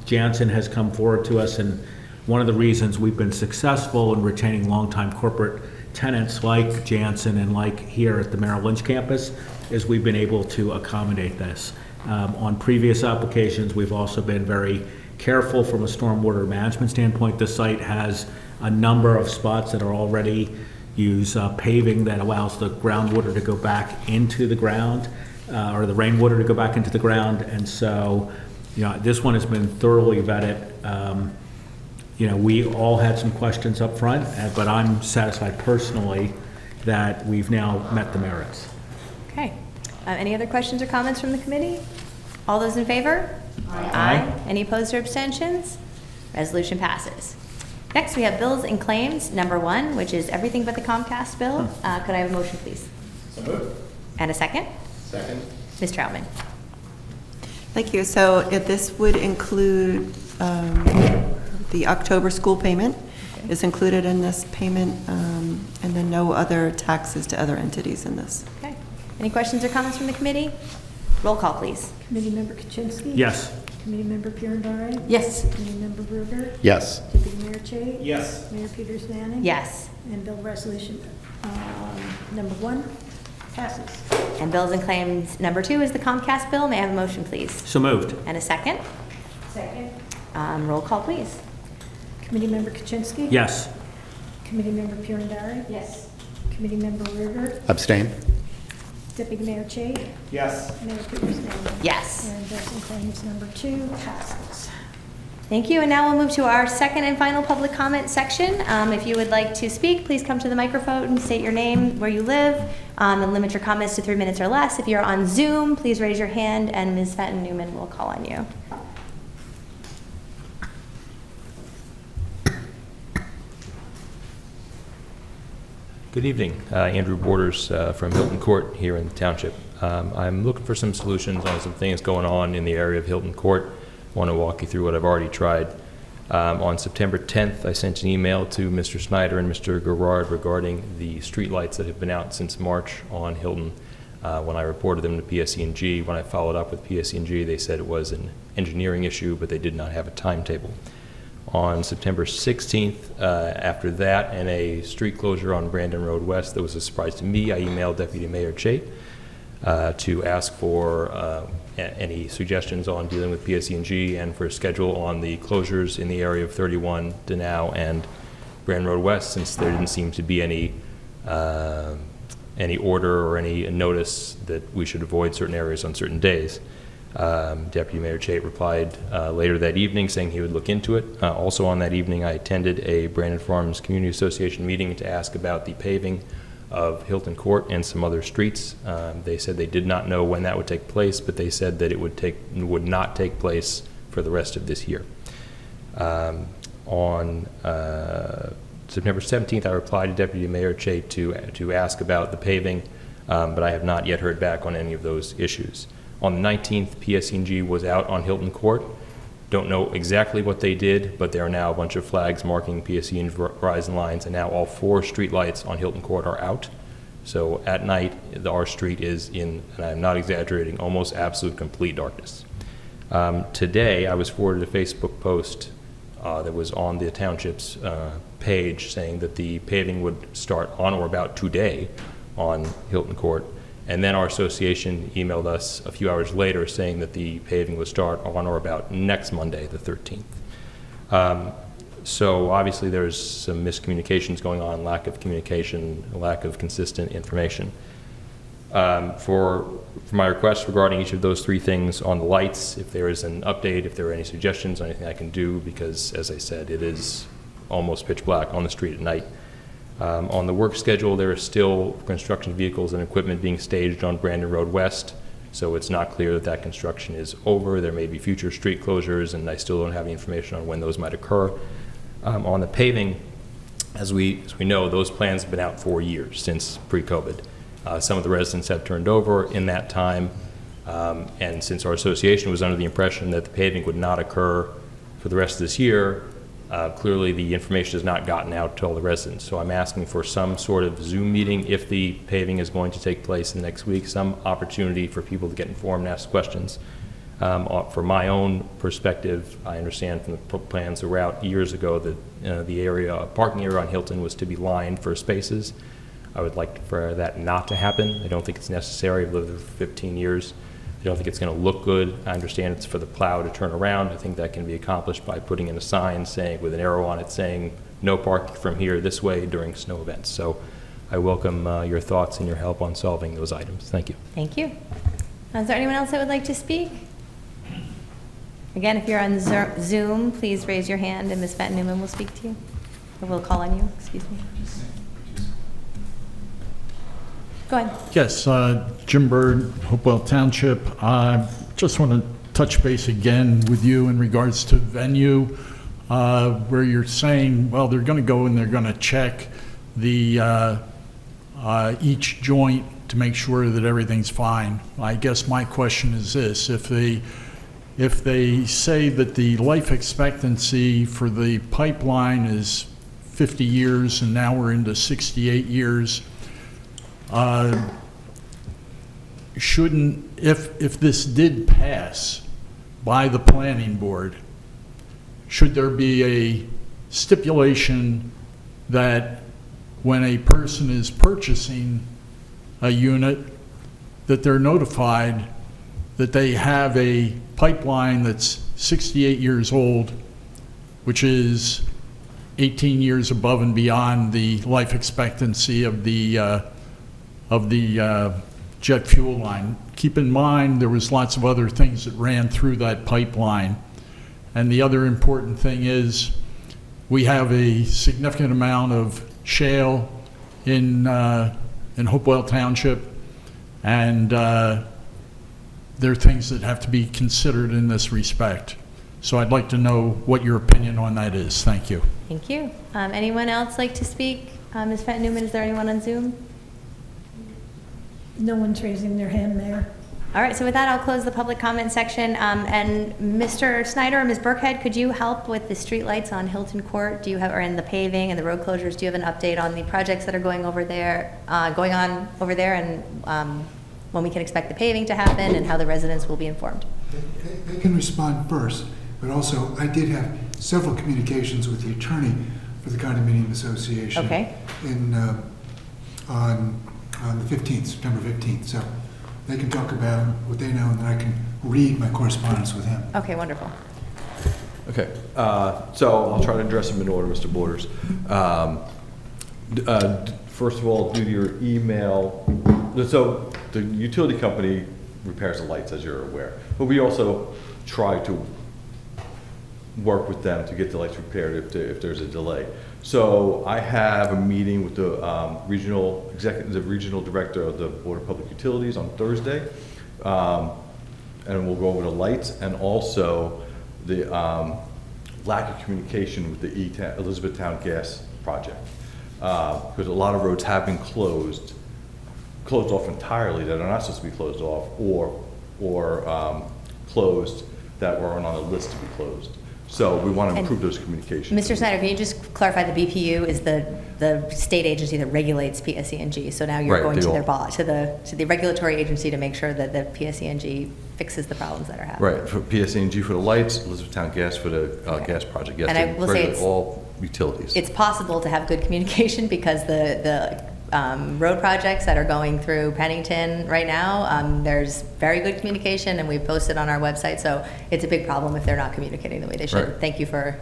Janssen has come forward to us, and one of the reasons we've been successful in retaining longtime corporate tenants like Janssen and like here at the Merrill Lynch campus is we've been able to accommodate this. On previous applications, we've also been very careful from a stormwater management standpoint. The site has a number of spots that are already use paving that allows the groundwater to go back into the ground, or the rainwater to go back into the ground. And so, this one has been thoroughly vetted. We all had some questions up front, but I'm satisfied personally that we've now met the merits. Okay. Any other questions or comments from the committee? All those in favor? Aye. Any opposed or abstentions? Resolution passes. Next, we have bills and claims. Number 1, which is everything but the Comcast bill. Could I have a motion, please? So moved. And a second? Second. Ms. Troutman. Thank you. So if this would include the October school payment is included in this payment, and then no other taxes to other entities in this. Okay. Any questions or comments from the committee? Roll call, please. Committee Member Kaczynski? Yes. Committee Member Pirandare? Yes. Committee Member Bruegger? Yes. Deputy Mayor Chait? Yes. Mayor Peters Manning? Yes. And bill resolution number 1 passes. And bills and claims number 2 is the Comcast bill. May I have a motion, please? So moved. And a second? Second. Roll call, please. Committee Member Kaczynski? Yes. Committee Member Pirandare? Yes. Committee Member Bruegger? Abstain? Deputy Mayor Chait? Yes. Mayor Peters Manning? Yes. And bills and claims number 2 passes. Thank you. And now we'll move to our second and final public comment section. If you would like to speak, please come to the microphone, state your name, where you live, and limit your comments to 3 minutes or less. If you're on Zoom, please raise your hand, and Ms. Fenton Newman will call on you. Good evening. Andrew Borders from Hilton Court here in the Township. I'm looking for some solutions on some things going on in the area of Hilton Court. I want to walk you through what I've already tried. On September 10th, I sent an email to Mr. Snyder and Mr. Gerard regarding the streetlights that have been out since March on Hilton. When I reported them to PSE&G, when I followed up with PSE&G, they said it was an engineering issue, but they did not have a timetable. On September 16th, after that and a street closure on Brandon Road West that was a surprise to me, I emailed Deputy Mayor Chait to ask for any suggestions on dealing with PSE&G and for a schedule on the closures in the area of 31, Denow, and Brandon Road West, since there didn't seem to be any order or any notice that we should avoid certain areas on certain days. Deputy Mayor Chait replied later that evening saying he would look into it. Also on that evening, I attended a Brandon Farms Community Association meeting to ask about the paving of Hilton Court and some other streets. They said they did not know when that would take place, but they said that it would not take place for the rest of this year. On September 17th, I replied to Deputy Mayor Chait to ask about the paving, but I have not yet heard back on any of those issues. On the 19th, PSE&G was out on Hilton Court. Don't know exactly what they did, but there are now a bunch of flags marking PSE and Verizon lines, and now all 4 street lights on Hilton Court are out. So at night, our street is in, and I'm not exaggerating, almost absolute complete darkness. Today, I was forwarded a Facebook post that was on the Township's page saying that the paving would start on or about today on Hilton Court. And then our association emailed us a few hours later saying that the paving would start on or about next Monday, the 13th. So obviously there's some miscommunications going on, lack of communication, lack of consistent information. For my request regarding each of those 3 things on the lights, if there is an update, if there are any suggestions, anything I can do, because as I said, it is almost pitch black on the street at night. On the work schedule, there are still construction vehicles and equipment being staged on Brandon Road West, so it's not clear that that construction is over. There may be future street closures, and I still don't have any information on when those might occur. On the paving, as we know, those plans have been out for years, since pre-COVID. Some of the residents have turned over in that time. And since our association was under the impression that the paving would not occur for the rest of this year, clearly the information has not gotten out to all the residents. So I'm asking for some sort of Zoom meeting if the paving is going to take place in the next week, some opportunity for people to get informed and ask questions. From my own perspective, I understand from the plans that were out years ago that the parking area on Hilton was to be lined for spaces. I would like for that not to happen. I don't think it's necessary. I've lived there for 15 years. I don't think it's going to look good. I understand it's for the plow to turn around. I think that can be accomplished by putting in a sign saying, with an arrow on it saying, no parking from here this way during snow events. So I welcome your thoughts and your help on solving those items. Thank you. Thank you. Is there anyone else that would like to speak? Again, if you're on Zoom, please raise your hand and Ms. Fenton Newman will speak to you. Or we'll call on you, excuse me. Go ahead. Yes, Jim Bird, Hopewell Township. I just want to touch base again with you in regards to venue, where you're saying, well, they're going to go and they're going to check the each joint to make sure that everything's fine. I guess my question is this: if they say that the life expectancy for the pipeline is 50 years and now we're into 68 years, shouldn't, if this did pass by the planning board, should there be a stipulation that when a person is purchasing a unit, that they're notified that they have a pipeline that's 68 years old, which is 18 years above and beyond the life expectancy of the jet fuel line. Keep in mind, there was lots of other things that ran through that pipeline. And the other important thing is we have a significant amount of shale in Hopewell Township, and there are things that have to be considered in this respect. So I'd like to know what your opinion on that is. Thank you. Thank you. Anyone else like to speak? Ms. Fenton Newman, is there anyone on Zoom? No one's raising their hand, Mayor. All right, so with that, I'll close the public comment section. And Mr. Snyder or Ms. Burkhead, could you help with the street lights on Hilton Court? Do you have, or in the paving and the road closures, do you have an update on the projects that are going on over there, and when we can expect the paving to happen and how the residents will be informed? They can respond first, but also I did have several communications with the attorney for the condominium association. Okay. On the 15th, September 15th. So they can talk about what they know, and then I can read my correspondence with him. Okay, wonderful. Okay, so I'll try to address them in order, Mr. Borders. First of all, due to your email, so the utility company repairs the lights, as you're aware, but we also try to work with them to get the lights repaired if there's a delay. So I have a meeting with the regional director of the Board of Public Utilities on Thursday, and we'll go over the lights and also the lack of communication with the Elizabethtown gas project, because a lot of roads have been closed off entirely that are not supposed to be closed off, or closed that weren't on the list to be closed. So we want to improve those communications. Mr. Snyder, can you just clarify, the BPU is the state agency that regulates PSE&G, so now you're going to their boss, to the regulatory agency to make sure that the PSE&G fixes the problems that are happening. Right, for PSE&G for the lights, Elizabethtown Gas for the gas project. Yes, And I will say all utilities. It's possible to have good communication because the road projects that are going through Pennington right now, there's very good communication, and we've posted on our website, so it's a big problem if they're not communicating the way they should. Right. Thank you for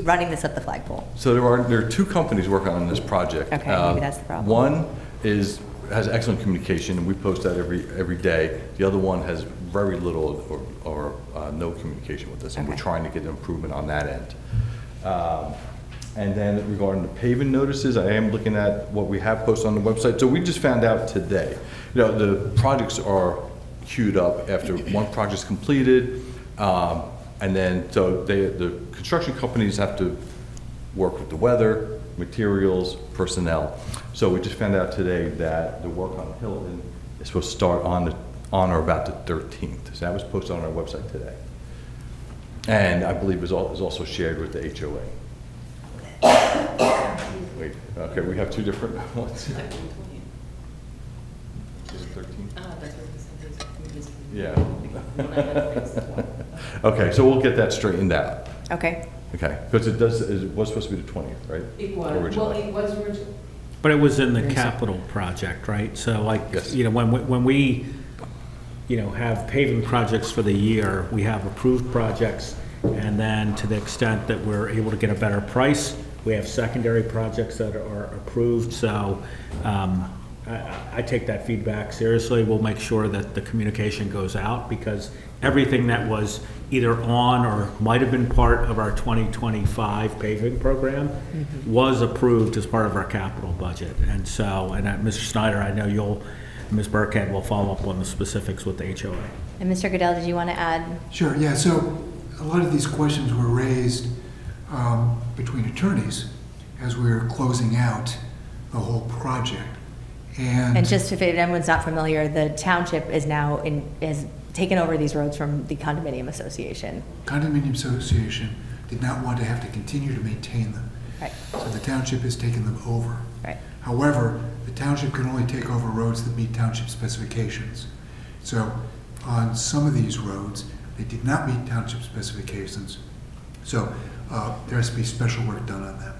running this up the flagpole. So there are two companies working on this project. Okay, maybe that's the problem. One has excellent communication, and we post that every day. The other one has very little or no communication with us, and we're trying to get an improvement on that end. And then regarding the paving notices, I am looking at what we have posted on the website. So we just found out today, the projects are queued up after one project's completed, and then so the construction companies have to work with the weather, materials, personnel. So we just found out today that the work on Hilton is supposed to start on or about the 13th. So that was posted on our website today. And I believe is also shared with the HOA. Wait, okay, we have two different ones. Is it 13? Yeah. Okay, so we'll get that straightened out. Okay. Okay, because it was supposed to be the 20th, right? It was. Originally. Well, it was originally. But it was in the capital project, right? So like, Yes. when we, have paving projects for the year, we have approved projects, and then to the extent that we're able to get a better price, we have secondary projects that are approved. So I take that feedback seriously. We'll make sure that the communication goes out, because everything that was either on or might have been part of our 2025 paving program was approved as part of our capital budget. And so, Mr. Snyder, I know Ms. Burkhead will follow up on the specifics with the HOA. And Mr. Goodell, did you want to add? Sure, yeah, so a lot of these questions were raised between attorneys as we were closing out the whole project. And just if anyone's not familiar, the township is now has taken over these roads from the condominium association. Condominium association did not want to have to continue to maintain them. Right. So the township has taken them over. Right. However, the township can only take over roads that meet township specifications. So on some of these roads, they did not meet township specifications. So there has to be special work done on them.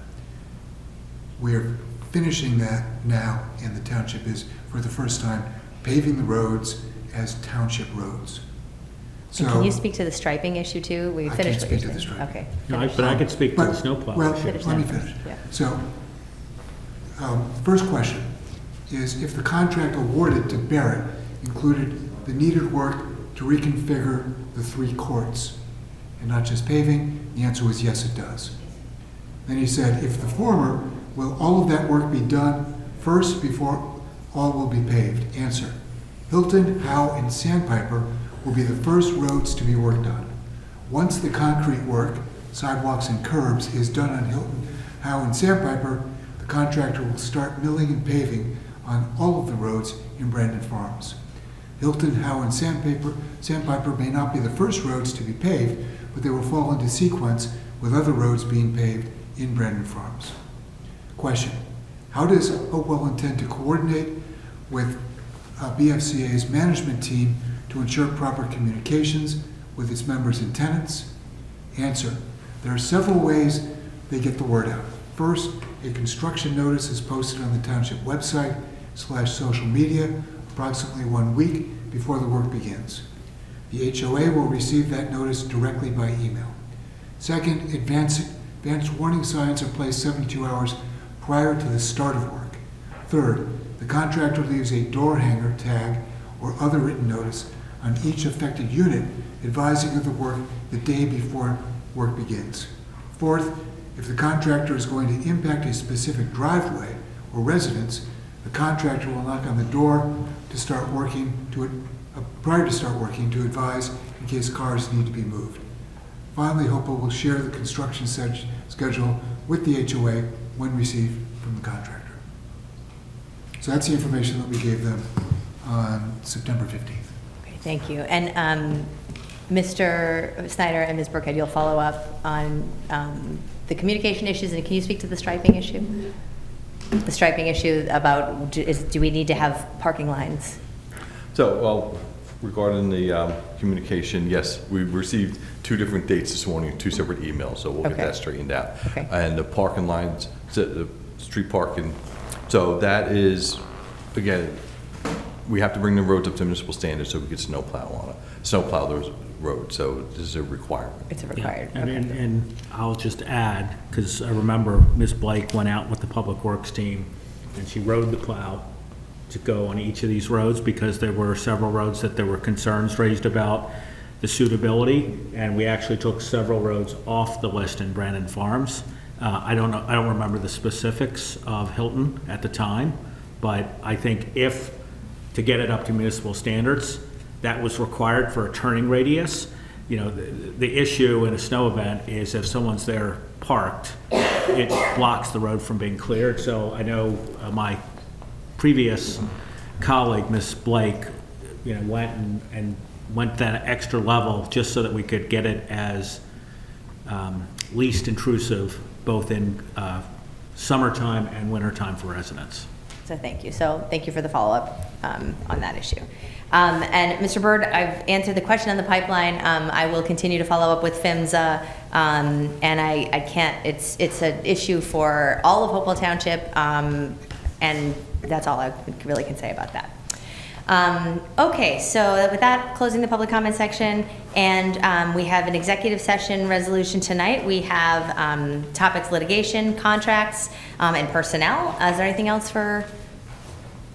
We're finishing that now, and the township is, for the first time, paving the roads as township roads. So, And can you speak to the striping issue too? We I finished can't what speak you're to the saying. striping. Okay. But I could speak to the snowplow. Well, issue. let me finish. Yeah. So, first question is if the contract awarded to Barrett included the needed work to reconfigure the 3 courts and not just paving, the answer was yes, it does. Then he said, if the former, will all of that work be done first before all will be paved? Answer, Hilton, Howe, and Sandpiper will be the first roads to be worked on. Once the concrete work, sidewalks and curbs, is done on Hilton, Howe, and Sandpiper, the contractor will start milling and paving on all of the roads in Brandon Farms. Hilton, Howe, and Sandpiper may not be the first roads to be paved, but they will fall into sequence with other roads being paved in Brandon Farms. Question, how does Hopewell intend to coordinate with BFCA's management team to ensure proper communications with its members and tenants? Answer, there are several ways they get the word out. First, a construction notice is posted on the township website / social media approximately 1 week before the work begins. The HOA will receive that notice directly by email. Second, advance warning signs are placed 72 hours prior to the start of work. Third, the contractor leaves a door hanger tag or other written notice on each affected unit advising of the work the day before work begins. Fourth, if the contractor is going to impact a specific driveway or residence, the contractor will knock on the door to start working prior to start working to advise in case cars need to be moved. Finally, Hopewell will share the construction schedule with the HOA when received from the contractor. So that's the information that we gave them on September 15th. Okay, thank you. And Mr. Snyder and Ms. Burkhead, you'll follow up on the communication issues, and can you speak to the striping issue? The striping issue about, do we need to have parking lines? So, well, regarding the communication, yes, we received 2 different dates this morning, 2 separate emails, so we'll get that straightened out. Okay. And the parking lines, the street parking, so that is, again, we have to bring the roads up to municipal standards so we can snowplow on it, snowplow those roads, so this is a requirement. It's a required. Yeah. Okay. And I'll just add, because I remember Ms. Blake went out with the Public Works team, and she rode the plow to go on each of these roads, because there were several roads that there were concerns raised about the suitability, and we actually took several roads off the list in Brandon Farms. I don't remember the specifics of Hilton at the time, but I think to get it up to municipal standards, that was required for a turning radius. You know, the issue in a snow event is if someone's there parked, it blocks the road from being cleared. So I know my previous colleague, Ms. Blake, went that extra level just so that we could get it as least intrusive, both in summertime and wintertime for residents. So thank you. So thank you for the follow-up on that issue. And Mr. Byrd, I've answered the question on the pipeline. I will continue to follow up with PHMSA, and I can't, it's an issue for all of Hopewell Township, and that's all I really can say about that. Okay, so with that, closing the public comment section, and we have an executive session resolution tonight. We have topics litigation, contracts, and personnel. Is there anything else for,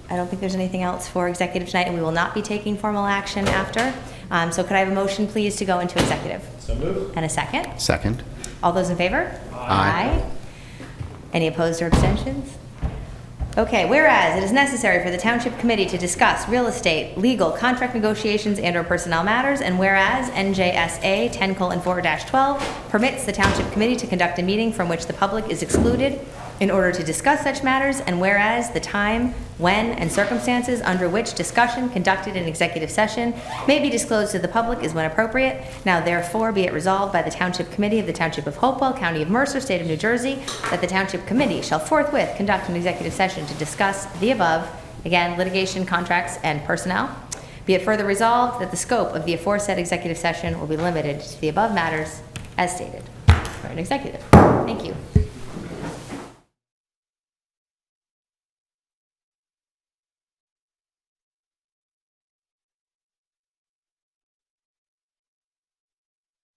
I don't think there's anything else for executive tonight, and we will not be taking formal action after. So could I have a motion, please, to go into executive? So moved. And a second? Second. All those in favor? Aye. Any opposed or abstentions? Okay, whereas it is necessary for the Township Committee to discuss real estate, legal, contract negotiations, and/or personnel matters, and whereas NJSA 10:4-12 permits the Township Committee to conduct a meeting from which the public is excluded in order to discuss such matters, and whereas the time, when, and circumstances under which discussion conducted in executive session may be disclosed to the public is when appropriate, now therefore be it resolved by the Township Committee of the Township of Hopewell, County of Mercer, State of New Jersey, that the Township Committee shall forthwith conduct an executive session to discuss the above, again, litigation, contracts, and personnel. Be it further resolved that the scope of the aforesaid executive session will be limited to the above matters as stated for an executive. Thank you.